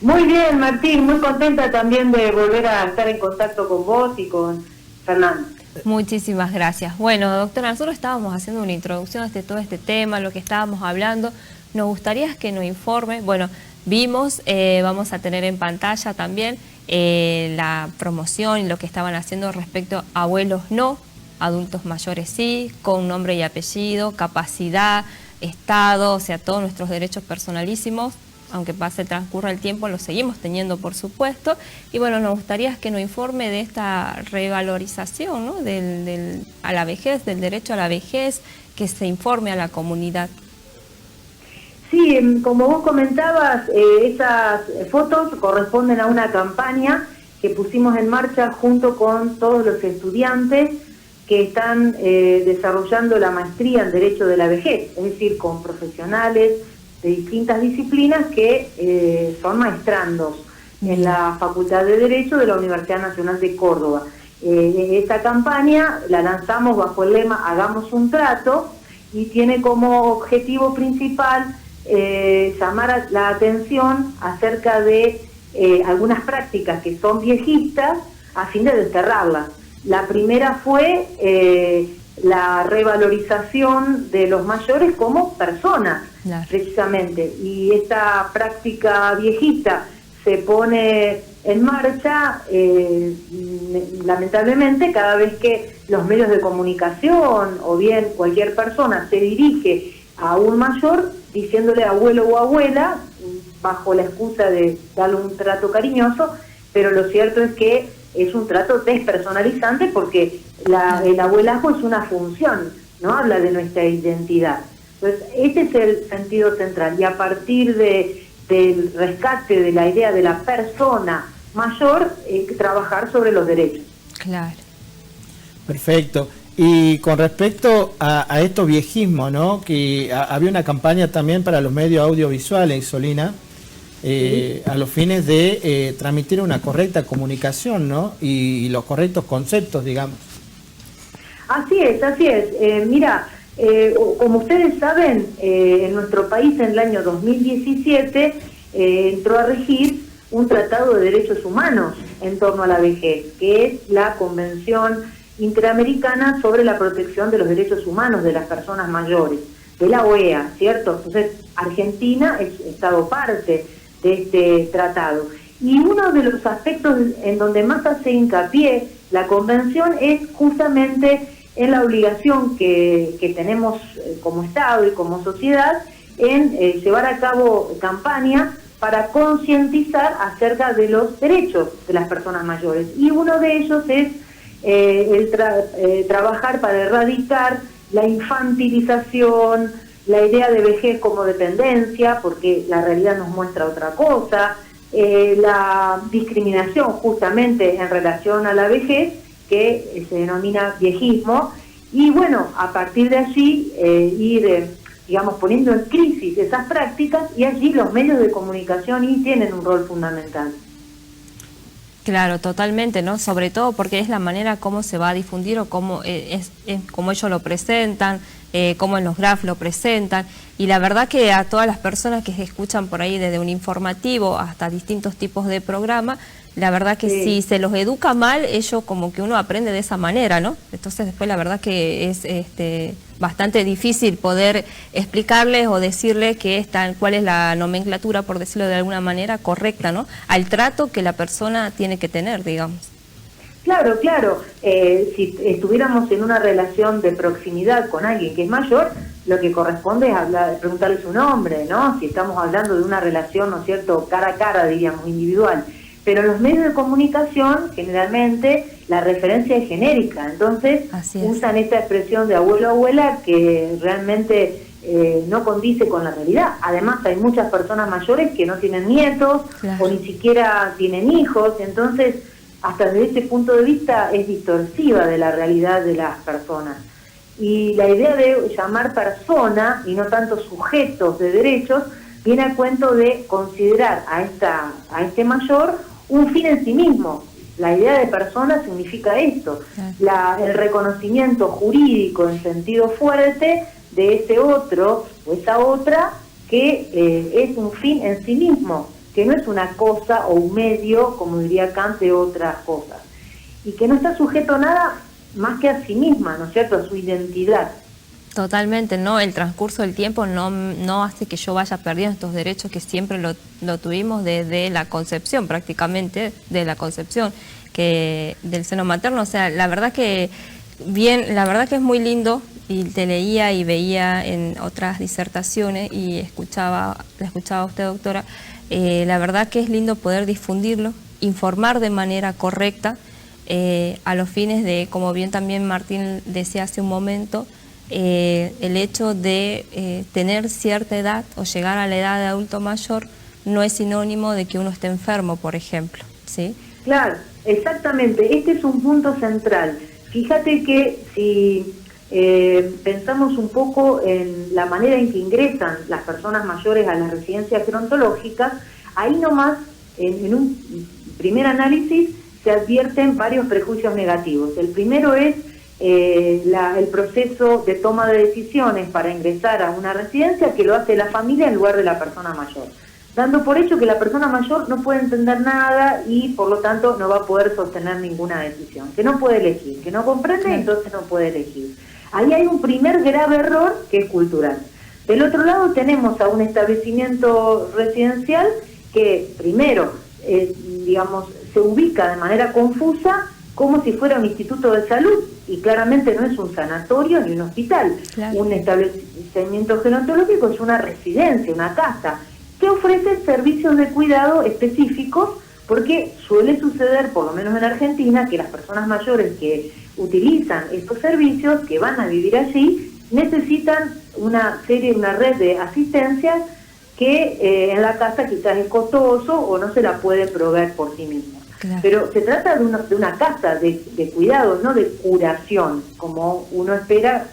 H: Muy bien, Martín. Muy contenta también de volver a estar en contacto con vos y con Fernando.
A: Muchísimas gracias. Bueno, doctora, nosotros estábamos haciendo una introducción a todo este tema, lo que estábamos hablando. Nos gustaría que nos informe. Bueno, vimos, vamos a tener en pantalla también la promoción y lo que estaban haciendo respecto a abuelos no, adultos mayores sí, con nombre y apellido, capacidad, estado, o sea, todos nuestros derechos personalísimos, aunque transcurra el tiempo, los seguimos teniendo, por supuesto. Y bueno, nos gustaría que nos informe de esta revalorización, ¿no? A la vejez, del derecho a la vejez, que se informe a la comunidad.
H: Sí, como vos comentabas, esas fotos corresponden a una campaña que pusimos en marcha junto con todos los estudiantes que están desarrollando la maestría en Derecho de la Vejez, es decir, con profesionales de distintas disciplinas que son maestrandos en la Facultad de Derecho de la Universidad Nacional de Córdoba. Esta campaña la lanzamos bajo el lema Hagamos un trato y tiene como objetivo principal llamar la atención acerca de algunas prácticas que son viejistas a fin de desterrarlas. La primera fue la revalorización de los mayores como personas, claro, precisamente. Y esta práctica viejista se pone en marcha, lamentablemente, cada vez que los medios de comunicación o bien cualquier persona se dirige a un mayor diciéndole abuelo o abuela, bajo la excusa de darle un trato cariñoso, pero lo cierto es que es un trato despersonalizante porque el abuelazgo es una función, ¿no? Habla de nuestra identidad. Entonces, ese es el sentido central. Y a partir del rescate de la idea de la persona mayor, trabajar sobre los derechos.
A: Claro.
B: Perfecto. Y con respecto a estos viejismos, ¿no? Que había una campaña también para los medios audiovisuales, Isolina, a los fines de transmitir una correcta comunicación, ¿no? Y los correctos conceptos, digamos.
H: Así es, así es. Mira, como ustedes saben, en nuestro país en el año 2017 entró a regir un tratado de derechos humanos en torno a la vejez, que es la Convención Interamericana sobre la protección de los derechos humanos de las personas mayores, de la OEA, ¿cierto? Entonces, Argentina es Estado parte de este tratado. Y uno de los aspectos en donde más hace hincapié la Convención es justamente en la obligación que tenemos como Estado y como sociedad en llevar a cabo campañas para concientizar acerca de los derechos de las personas mayores. Y uno de ellos es trabajar para erradicar la infantilización, la idea de vejez como dependencia, porque la realidad nos muestra otra cosa, la discriminación justamente en relación a la vejez, que se denomina viejismo, y bueno, a partir de allí ir digamos, poniendo en crisis esas prácticas, y allí los medios de comunicación y tienen un rol fundamental.
A: Claro, totalmente, ¿no? Sobre todo porque es la manera como se va a difundir o cómo es como ellos lo presentan, cómo en los grafs lo presentan. Y la verdad que a todas las personas que se escuchan por ahí desde un informativo hasta distintos tipos de programa, la verdad que si se los educa mal, ellos como que uno aprende de esa manera, ¿no? Entonces después la verdad que es bastante difícil poder explicarles o decirles cuál es la nomenclatura, por decirlo de alguna manera, correcta, ¿no? Al trato que la persona tiene que tener, digamos.
H: Claro, claro. Si estuviéramos en una relación de proximidad con alguien que es mayor, lo que corresponde es preguntarle su nombre, ¿no? Si estamos hablando de una relación, ¿no es cierto?, cara a cara, diríamos, individual. Pero en los medios de comunicación, generalmente, la referencia es genérica. Entonces, usan esta expresión de abuelo o abuela que realmente no condice con la realidad. Además, hay muchas personas mayores que no tienen nietos, o ni siquiera tienen hijos. Entonces, hasta desde ese punto de vista es distorsiva de la realidad de las personas. Y la idea de llamar persona y no tanto sujetos de derechos viene a cuento de considerar a este mayor un fin en sí mismo. La idea de persona significa esto, el reconocimiento jurídico en sentido fuerte de ese otro o esa otra que es un fin en sí mismo, que no es una cosa o un medio, como diría Kant, de otras cosas, y que no está sujeto a nada más que a sí misma, ¿no es cierto?, a su identidad.
A: Totalmente, ¿no? El transcurso del tiempo no hace que yo vaya perdiendo estos derechos que siempre lo tuvimos desde la concepción, prácticamente, de la concepción del seno materno. O sea, la verdad que es muy lindo, y te leía y veía en otras disertaciones y la escuchaba a usted, doctora. La verdad que es lindo poder difundirlo, informar de manera correcta, a los fines de, como bien también Martín decía hace un momento, el hecho de tener cierta edad o llegar a la edad de adulto mayor no es sinónimo de que uno esté enfermo, por ejemplo, ¿sí?
H: Claro, exactamente. Este es un punto central. Fíjate que si pensamos un poco en la manera en que ingresan las personas mayores a las residencias gerontológicas, ahí nomás, en un primer análisis, se advierten varios prejuicios negativos. El primero es el proceso de toma de decisiones para ingresar a una residencia, que lo hace la familia en lugar de la persona mayor, dando por hecho que la persona mayor no puede entender nada y por lo tanto no va a poder sostener ninguna decisión, que no puede elegir, que no comprende, entonces no puede elegir. Ahí hay un primer grave error que es cultural. Del otro lado tenemos a un establecimiento residencial que primero, digamos, se ubica de manera confusa como si fuera un instituto de salud, y claramente no es un sanatorio ni un hospital. Claro. Un establecimiento gerontológico es una residencia, una casa, que ofrece servicios de cuidado específicos, porque suele suceder, por lo menos en Argentina, que las personas mayores que utilizan estos servicios, que van a vivir allí, necesitan una red de asistencias que en la casa quizás es costoso o no se la puede proveer por sí mismo. Claro. Pero se trata de una casa de cuidado, no de curación, como uno espera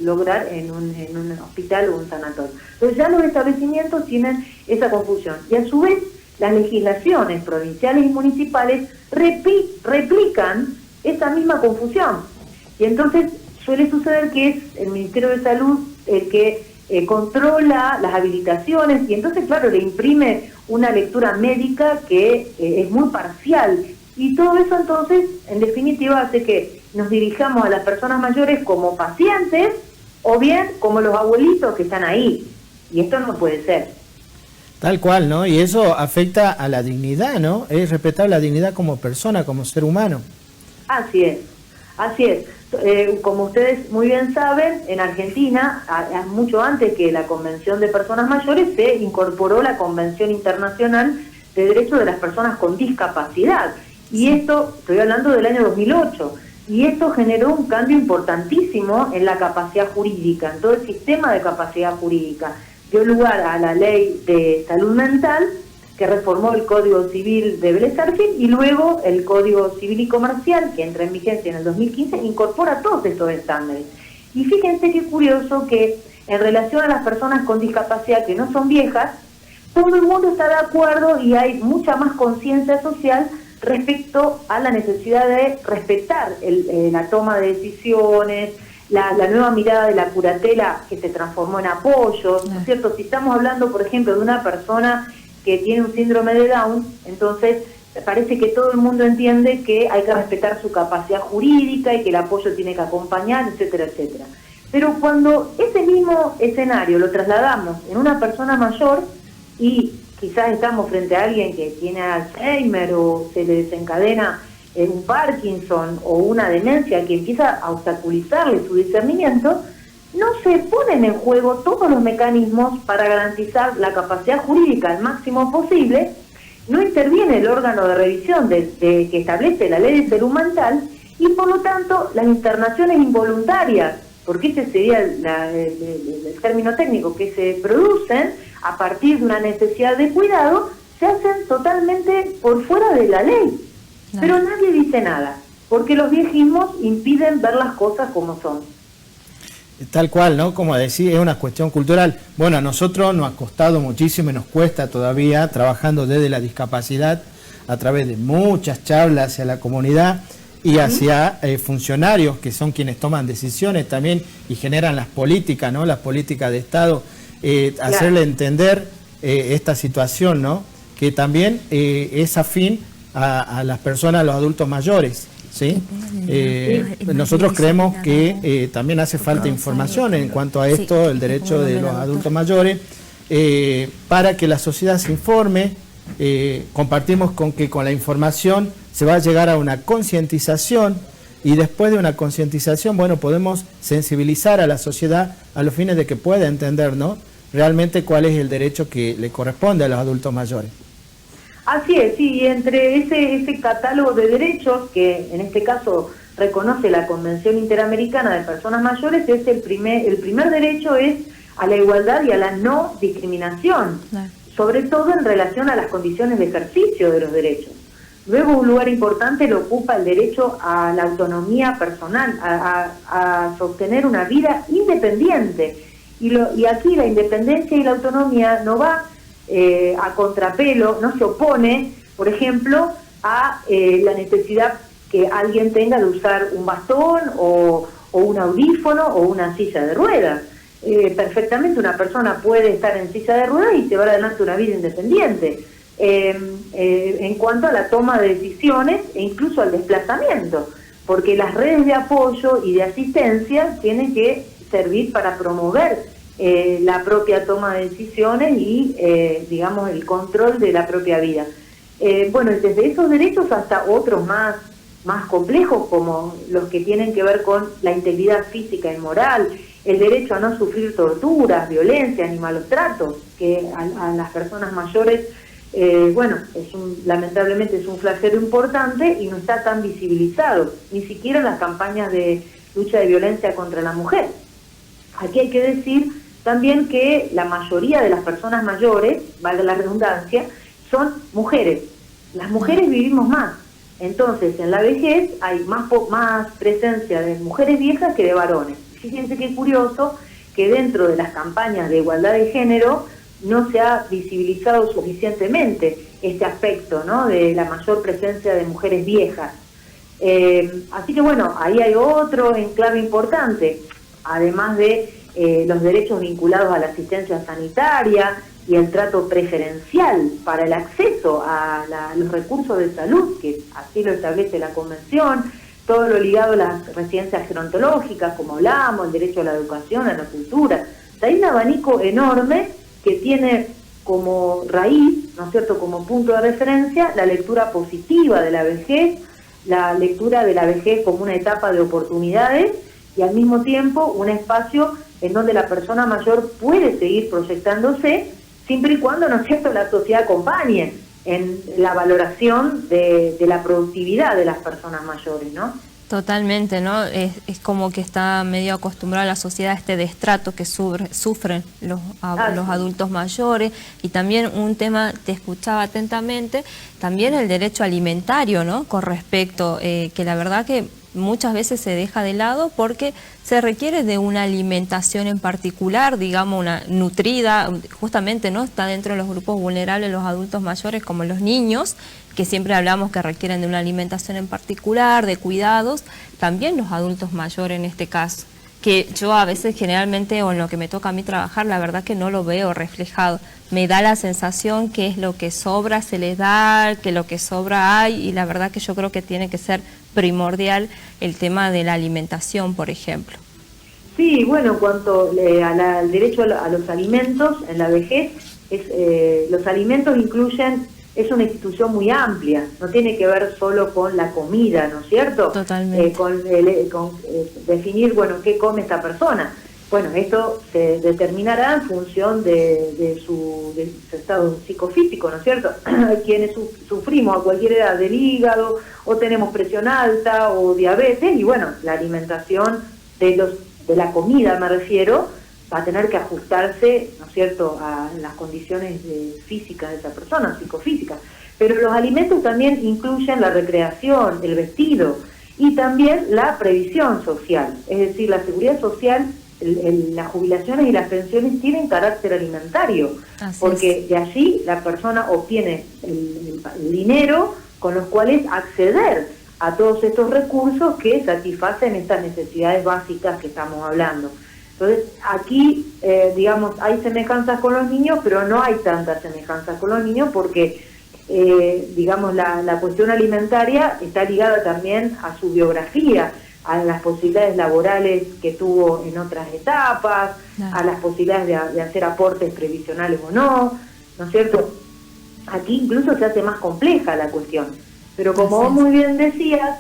H: lograr en un hospital o un sanatorio. Entonces ya los establecimientos tienen esa confusión. Y a su vez, las legislaciones provinciales y municipales replican esa misma confusión. Y entonces suele suceder que es el Ministerio de Salud el que controla las habilitaciones, y entonces, claro, le imprime una lectura médica que es muy parcial, y todo eso entonces, en definitiva, hace que nos dirijamos a las personas mayores como pacientes o bien como los abuelitos que están ahí, y esto no puede ser.
B: Tal cual, ¿no? Y eso afecta a la dignidad, ¿no? Es respetar la dignidad como persona, como ser humano.
H: Así es, así es. Como ustedes muy bien saben, en Argentina, mucho antes que la Convención de Personas Mayores, se incorporó la Convención Internacional de Derechos de las Personas con Discapacidad. Y esto, estoy hablando del año 2008, y esto generó un cambio importantísimo en la capacidad jurídica, en todo el sistema de capacidad jurídica. Dio lugar a la Ley de Salud Mental, que reformó el Código Civil de Vélez Sarsfield, y luego el Código Civil y Comercial, que entra en vigencia en el 2015, incorpora todos estos estándares. Y fíjense qué curioso que en relación a las personas con discapacidad que no son viejas, todo el mundo está de acuerdo y hay mucha más conciencia social respecto a la necesidad de respetar la toma de decisiones, la nueva mirada de la curatela que se transformó en apoyo, ¿no es cierto? Si estamos hablando, por ejemplo, de una persona que tiene un síndrome de Down, entonces parece que todo el mundo entiende que hay que respetar su capacidad jurídica y que el apoyo tiene que acompañar, etcétera, etcétera. Pero cuando ese mismo escenario lo trasladamos en una persona mayor y quizás estamos frente a alguien que tiene Alzheimer o se le desencadena un Parkinson o una demencia que empieza a obstaculizarle su discernimiento, no se ponen en juego todos los mecanismos para garantizar la capacidad jurídica al máximo posible, no interviene el órgano de revisión que establece la ley de salud mental y por lo tanto las internaciones involuntarias, porque ese sería el término técnico, que se producen a partir de una necesidad de cuidado, se hacen totalmente por fuera de la ley. No. Pero nadie dice nada, porque los viejismos impiden ver las cosas como son.
B: Tal cual, ¿no? Como decía, es una cuestión cultural. Bueno, a nosotros nos ha costado muchísimo y nos cuesta todavía, trabajando desde la discapacidad, a través de muchas charlas hacia la comunidad y hacia funcionarios que son quienes toman decisiones también y generan las políticas, ¿no? Las políticas de Estado, hacerle entender esta situación, ¿no? Que también es afín a las personas, a los adultos mayores, ¿sí? Nosotros creemos que también hace falta información en cuanto a esto, el derecho de los adultos mayores, para que la sociedad se informe. Compartimos con que con la información se va a llegar a una concientización y después de una concientización, bueno, podemos sensibilizar a la sociedad a los fines de que pueda entender, ¿no? Realmente cuál es el derecho que le corresponde a los adultos mayores.
H: Así es, sí, entre ese catálogo de derechos que en este caso reconoce la Convención Interamericana de Personas Mayores, es el primer derecho es a la igualdad y a la no discriminación, sobre todo en relación a las condiciones de ejercicio de los derechos. Luego un lugar importante lo ocupa el derecho a la autonomía personal, a sostener una vida independiente. Y aquí la independencia y la autonomía no va a contrapelo, no se opone, por ejemplo, a la necesidad que alguien tenga de usar un bastón o un audífono o una silla de ruedas. Perfectamente una persona puede estar en silla de ruedas y llevar adelante una vida independiente. En cuanto a la toma de decisiones e incluso al desplazamiento, porque las redes de apoyo y de asistencia tienen que servir para promover la propia toma de decisiones y, digamos, el control de la propia vida. Bueno, desde esos derechos hasta otros más complejos, como los que tienen que ver con la integridad física y moral, el derecho a no sufrir torturas, violencia ni malos tratos, que a las personas mayores, bueno, lamentablemente es un flagelo importante y no está tan visibilizado, ni siquiera en las campañas de lucha de violencia contra la mujer. Aquí hay que decir también que la mayoría de las personas mayores, valga la redundancia, son mujeres. Las mujeres vivimos más. Entonces, en la vejez hay más presencia de mujeres viejas que de varones. Fíjense qué curioso que dentro de las campañas de igualdad de género no se ha visibilizado suficientemente este aspecto, ¿no?, de la mayor presencia de mujeres viejas. Así que bueno, ahí hay otro enclave importante, además de los derechos vinculados a la asistencia sanitaria y el trato preferencial para el acceso a los recursos de salud, que así lo establece la Convención, todo lo ligado a las residencias gerontológicas, como hablábamos, el derecho a la educación, a la cultura. O sea, hay un abanico enorme que tiene como raíz, ¿no es cierto?, como punto de referencia, la lectura positiva de la vejez, la lectura de la vejez como una etapa de oportunidades y al mismo tiempo un espacio en donde la persona mayor puede seguir proyectándose, siempre y cuando, ¿no es cierto?, la sociedad acompañe en la valoración de la productividad de las personas mayores, ¿no?
A: Totalmente, ¿no? Es como que está medio acostumbrada la sociedad a este destrato que sufren los adultos mayores. Y también un tema, te escuchaba atentamente, también el derecho alimentario, ¿no?, con respecto, que la verdad que muchas veces se deja de lado porque se requiere de una alimentación en particular, digamos, una nutrida, justamente no está dentro de los grupos vulnerables los adultos mayores como los niños, que siempre hablamos que requieren de una alimentación en particular, de cuidados, también los adultos mayores en este caso, que yo a veces generalmente, o en lo que me toca a mí trabajar, la verdad que no lo veo reflejado. Me da la sensación que es lo que sobra se les da, que lo que sobra hay, y la verdad que yo creo que tiene que ser primordial el tema de la alimentación, por ejemplo.
H: Sí, bueno, en cuanto al derecho a los alimentos en la vejez, los alimentos incluyen, es una institución muy amplia, no tiene que ver solo con la comida, ¿no es cierto?
A: Totalmente.
H: Con definir, bueno, qué come esta persona. Bueno, esto se determinará en función de su estado psicofísico, ¿no es cierto? Quienes sufrimos a cualquier edad del hígado, o tenemos presión alta, o diabetes, y bueno, la alimentación de la comida, me refiero, va a tener que ajustarse, ¿no es cierto?, a las condiciones físicas de esa persona, psicofísicas. Pero los alimentos también incluyen la recreación, el vestido, y también la previsión social, es decir, la seguridad social. Las jubilaciones y las pensiones tienen carácter alimentario, porque de allí la persona obtiene el dinero con los cuales acceder a todos estos recursos que satisfacen estas necesidades básicas que estamos hablando. Entonces, aquí, digamos, hay semejanzas con los niños, pero no hay tantas semejanzas con los niños porque, digamos, la cuestión alimentaria está ligada también a su biografía, a las posibilidades laborales que tuvo en otras etapas, a las posibilidades de hacer aportes previsionales o no, ¿no es cierto? Aquí incluso se hace más compleja la cuestión. Pero como vos muy bien decías,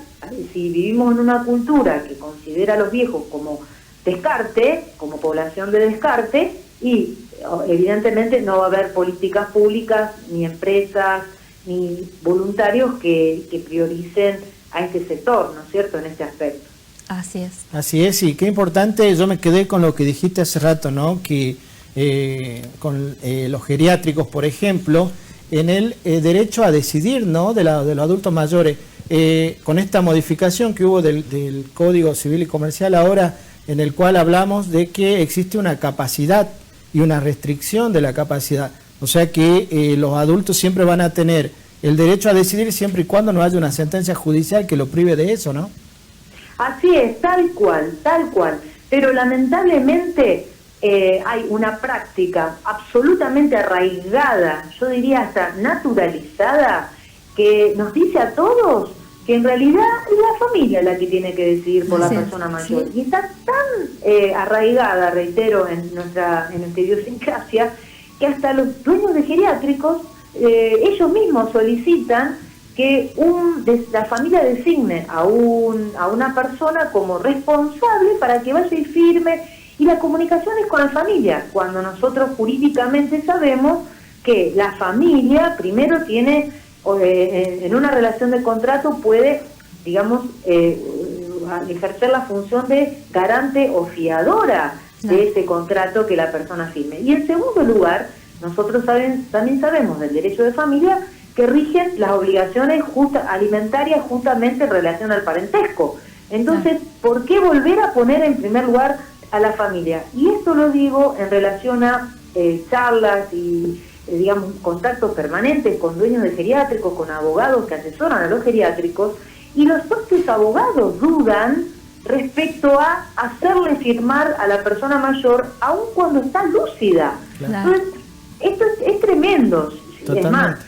H: si vivimos en una cultura que considera a los viejos como descarte, como población de descarte, y evidentemente no va a haber políticas públicas, ni empresas, ni voluntarios que prioricen a este sector, ¿no es cierto?, en este aspecto.
A: Así es.
B: Así es, y qué importante, yo me quedé con lo que dijiste hace rato, ¿no?, que con los geriátricos, por ejemplo, en el derecho a decidir, ¿no?, de los adultos mayores, con esta modificación que hubo del Código Civil y Comercial ahora, en el cual hablamos de que existe una capacidad y una restricción de la capacidad, o sea que los adultos siempre van a tener el derecho a decidir siempre y cuando no haya una sentencia judicial que lo prive de eso, ¿no?
H: Así es, tal cual, pero lamentablemente hay una práctica absolutamente arraigada, yo diría hasta naturalizada, que nos dice a todos que en realidad es la familia la que tiene que decidir por la persona mayor. Sí. Y está tan arraigada, reitero, en nuestra idiosincrasia, que hasta los dueños de geriátricos, ellos mismos solicitan que la familia designe a una persona como responsable para que vaya y firme, y la comunicación es con la familia, cuando nosotros jurídicamente sabemos que la familia primero tiene, en una relación de contrato puede, digamos, ejercer la función de garante o fiadora de ese contrato que la persona firme. Y en segundo lugar, nosotros también sabemos del derecho de familia que rigen las obligaciones alimentarias justamente en relación al parentesco. Entonces, ¿por qué volver a poner en primer lugar a la familia? Y esto lo digo en relación a charlas y, digamos, contactos permanentes con dueños de geriátricos, con abogados que asesoran a los geriátricos, y los propios abogados dudan respecto a hacerle firmar a la persona mayor aun cuando está lúcida. Claro. Entonces, esto es tremendo. Totalmente. Es más,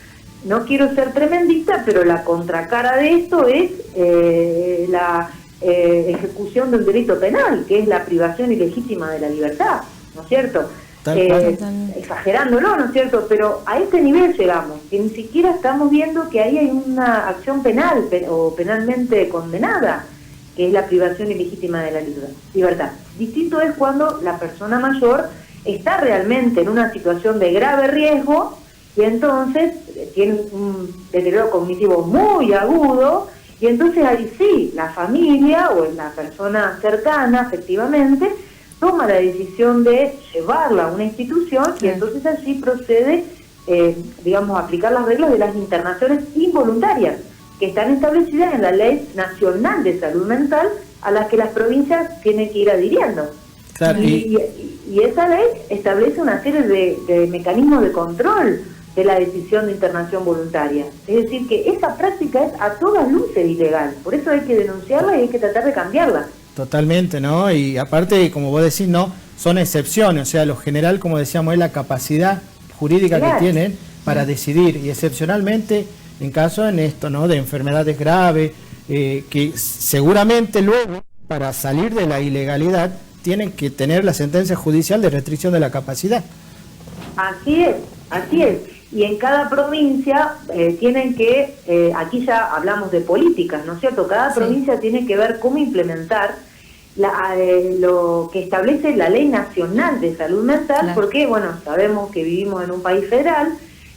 H: no quiero ser tremendista, pero la contracara de esto es la ejecución del delito penal, que es la privación ilegítima de la libertad, ¿no es cierto? Exagerándolo, ¿no es cierto? Pero a este nivel llegamos, que ni siquiera estamos viendo que ahí hay una acción penal o penalmente condenada, que es la privación ilegítima de la libertad. Distinto es cuando la persona mayor está realmente en una situación de grave riesgo y entonces tiene un deterioro cognitivo muy agudo, y entonces ahí sí, la familia o la persona cercana, efectivamente, toma la decisión de llevarla a una institución y entonces allí procede, digamos, a aplicar las reglas de las internaciones involuntarias, que están establecidas en la Ley Nacional de Salud Mental, a las que las provincias tienen que ir adhiriendo.
B: Claro,
H: Y esa ley establece una serie de mecanismos de control de la decisión de internación voluntaria. Es decir, que esa práctica es a todas luces ilegal. Por eso hay que denunciarla y hay que tratar de cambiarla.
B: totalmente, ¿no? Y aparte, como vos decís, no, son excepciones, o sea, lo general, como decíamos, es la capacidad jurídica
H: Claro.
B: que tienen para decidir, y excepcionalmente en caso en esto, ¿no? De enfermedades graves, que seguramente luego, para salir de la ilegalidad, tienen que tener la sentencia judicial de restricción de la capacidad.
H: Así es, así es. Y en cada provincia tienen que, aquí ya hablamos de políticas, ¿no es cierto? Cada provincia tiene que ver cómo implementar lo que establece la Ley Nacional de Salud Mental, claro. Porque, bueno, sabemos que vivimos en un país federal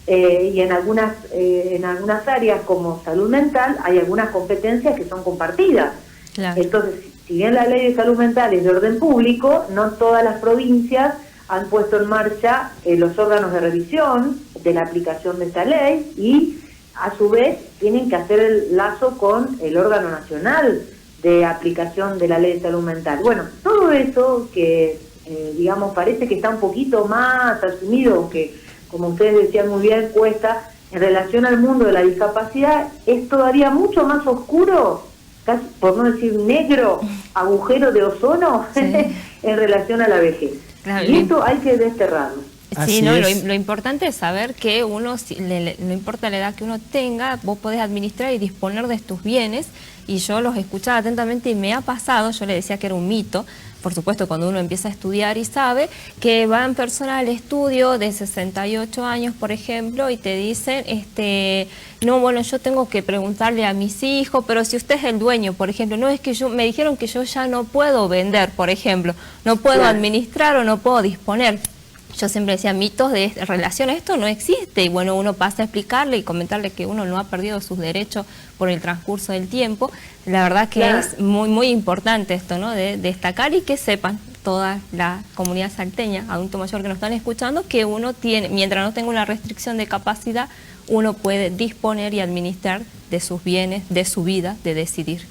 H: y en algunas áreas como salud mental hay algunas competencias que son compartidas. Claro. Entonces, si bien la Ley de Salud Mental es de orden público, no todas las provincias han puesto en marcha los órganos de revisión de la aplicación de esta ley y a su vez tienen que hacer el lazo con el órgano nacional de aplicación de la ley de salud mental. Bueno, todo eso que digamos parece que está un poquito más asumido, que como ustedes decían muy bien cuesta, en relación al mundo de la discapacidad, es todavía mucho más oscuro, casi por no decir negro, agujero de ozono, sí. En relación a la vejez. Claro, y esto hay que desterrarlo.
A: Sí, no, lo importante es saber que uno, no importa la edad que uno tenga, vos podés administrar y disponer de tus bienes, y yo los escuchaba atentamente y me ha pasado, yo le decía que era un mito, por supuesto cuando uno empieza a estudiar y sabe, que van personas al estudio de 68 años, por ejemplo, y te dicen, no, bueno, yo tengo que preguntarle a mis hijos, pero si usted es el dueño, por ejemplo, no es que me dijeron que yo ya no puedo vender, por ejemplo, no puedo administrar o no puedo disponer. Yo siempre decía, mitos de relación a esto no existe, y bueno, uno pasa a explicarle y comentarle que uno no ha perdido sus derechos por el transcurso del tiempo. La verdad que es muy, muy importante esto, ¿no? De destacar y que sepan toda la comunidad salteña, adulto mayor que nos están escuchando, que uno tiene, mientras no tenga una restricción de capacidad, uno puede disponer y administrar de sus bienes, de su vida, de decidir.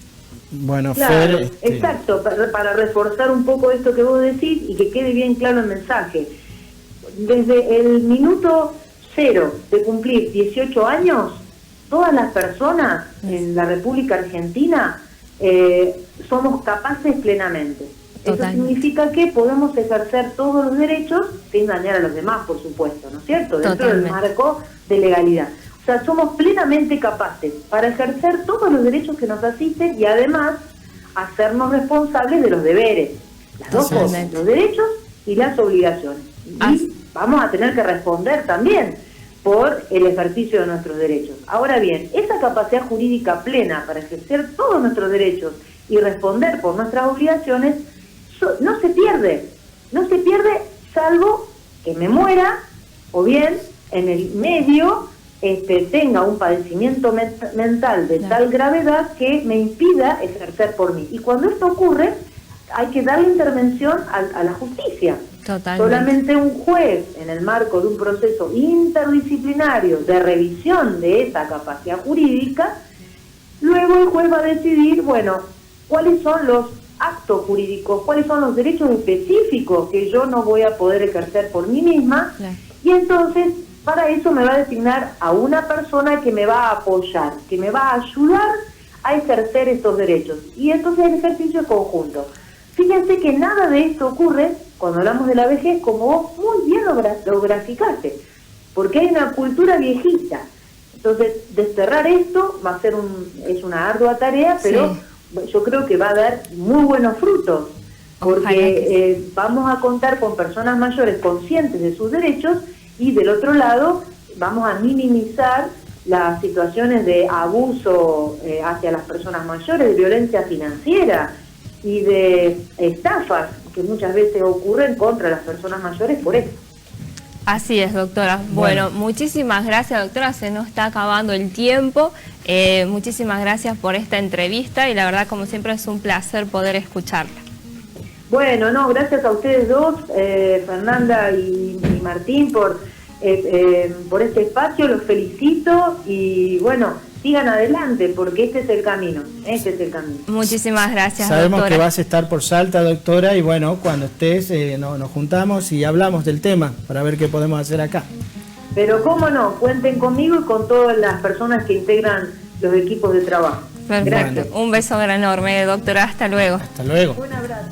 B: Bueno,
H: claro,
B: Fer,
H: exacto, para reforzar un poco esto que vos decís y que quede bien claro el mensaje. Desde el minuto cero de cumplir 18 años, todas las personas en la República Argentina somos capaces plenamente. Totalmente. Eso significa que podemos ejercer todos los derechos sin dañar a los demás, por supuesto, ¿no es cierto? Dentro del marco de legalidad. O sea, somos plenamente capaces para ejercer todos los derechos que nos asisten y además hacernos responsables de los deberes. Las dos cosas, los derechos y las obligaciones. Y vamos a tener que responder también por el ejercicio de nuestros derechos. Ahora bien, esa capacidad jurídica plena para ejercer todos nuestros derechos y responder por nuestras obligaciones no se pierde salvo que me muera o bien en el medio tenga un padecimiento mental de tal gravedad que me impida ejercer por mí. Y cuando esto ocurre, hay que darle intervención a la justicia. Totalmente. Solamente un juez, en el marco de un proceso interdisciplinario de revisión de esa capacidad jurídica, luego el juez va a decidir, bueno, cuáles son los actos jurídicos, cuáles son los derechos específicos que yo no voy a poder ejercer por mí misma, y entonces para eso me va a designar a una persona que me va a apoyar, que me va a ayudar a ejercer estos derechos. Y entonces el ejercicio es conjunto. Fíjense que nada de esto ocurre cuando hablamos de la vejez, como vos muy bien lo graficaste, porque hay una cultura viejita. Entonces, desterrar esto va a ser una ardua tarea, pero yo creo que va a dar muy buenos frutos, porque vamos a contar con personas mayores conscientes de sus derechos y del otro lado vamos a minimizar las situaciones de abuso hacia las personas mayores, de violencia financiera y de estafas que muchas veces ocurren contra las personas mayores por eso.
A: Así es, doctora. Bueno, muchísimas gracias, doctora. Se nos está acabando el tiempo. Muchísimas gracias por esta entrevista y la verdad, como siempre, es un placer poder escucharla.
H: Bueno, no, gracias a ustedes dos, Fernanda y Martín, por este espacio. Los felicito y bueno, sigan adelante, porque este es el camino,
A: Muchísimas gracias,
B: Sabemos
A: doctora.
B: que vas a estar por Salta, doctora, y bueno, cuando estés nos juntamos y hablamos del tema para ver qué podemos hacer acá.
H: Pero cómo no, cuenten conmigo y con todas las personas que integran los equipos de trabajo.
A: Perfecto.
H: Gracias.
A: Un beso enorme, doctora. Hasta luego.
B: Hasta luego.
H: Un abrazo.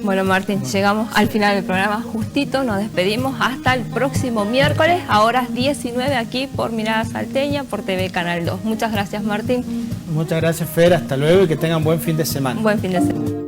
A: Bueno, Martín, llegamos al final del programa justito, nos despedimos hasta el próximo miércoles a horas 19 aquí por Mirada Salteña, por TV Canal 2. Muchas gracias, Martín.
B: Muchas gracias, Fer, hasta luego y que tengan buen fin de semana.
A: Buen fin de semana.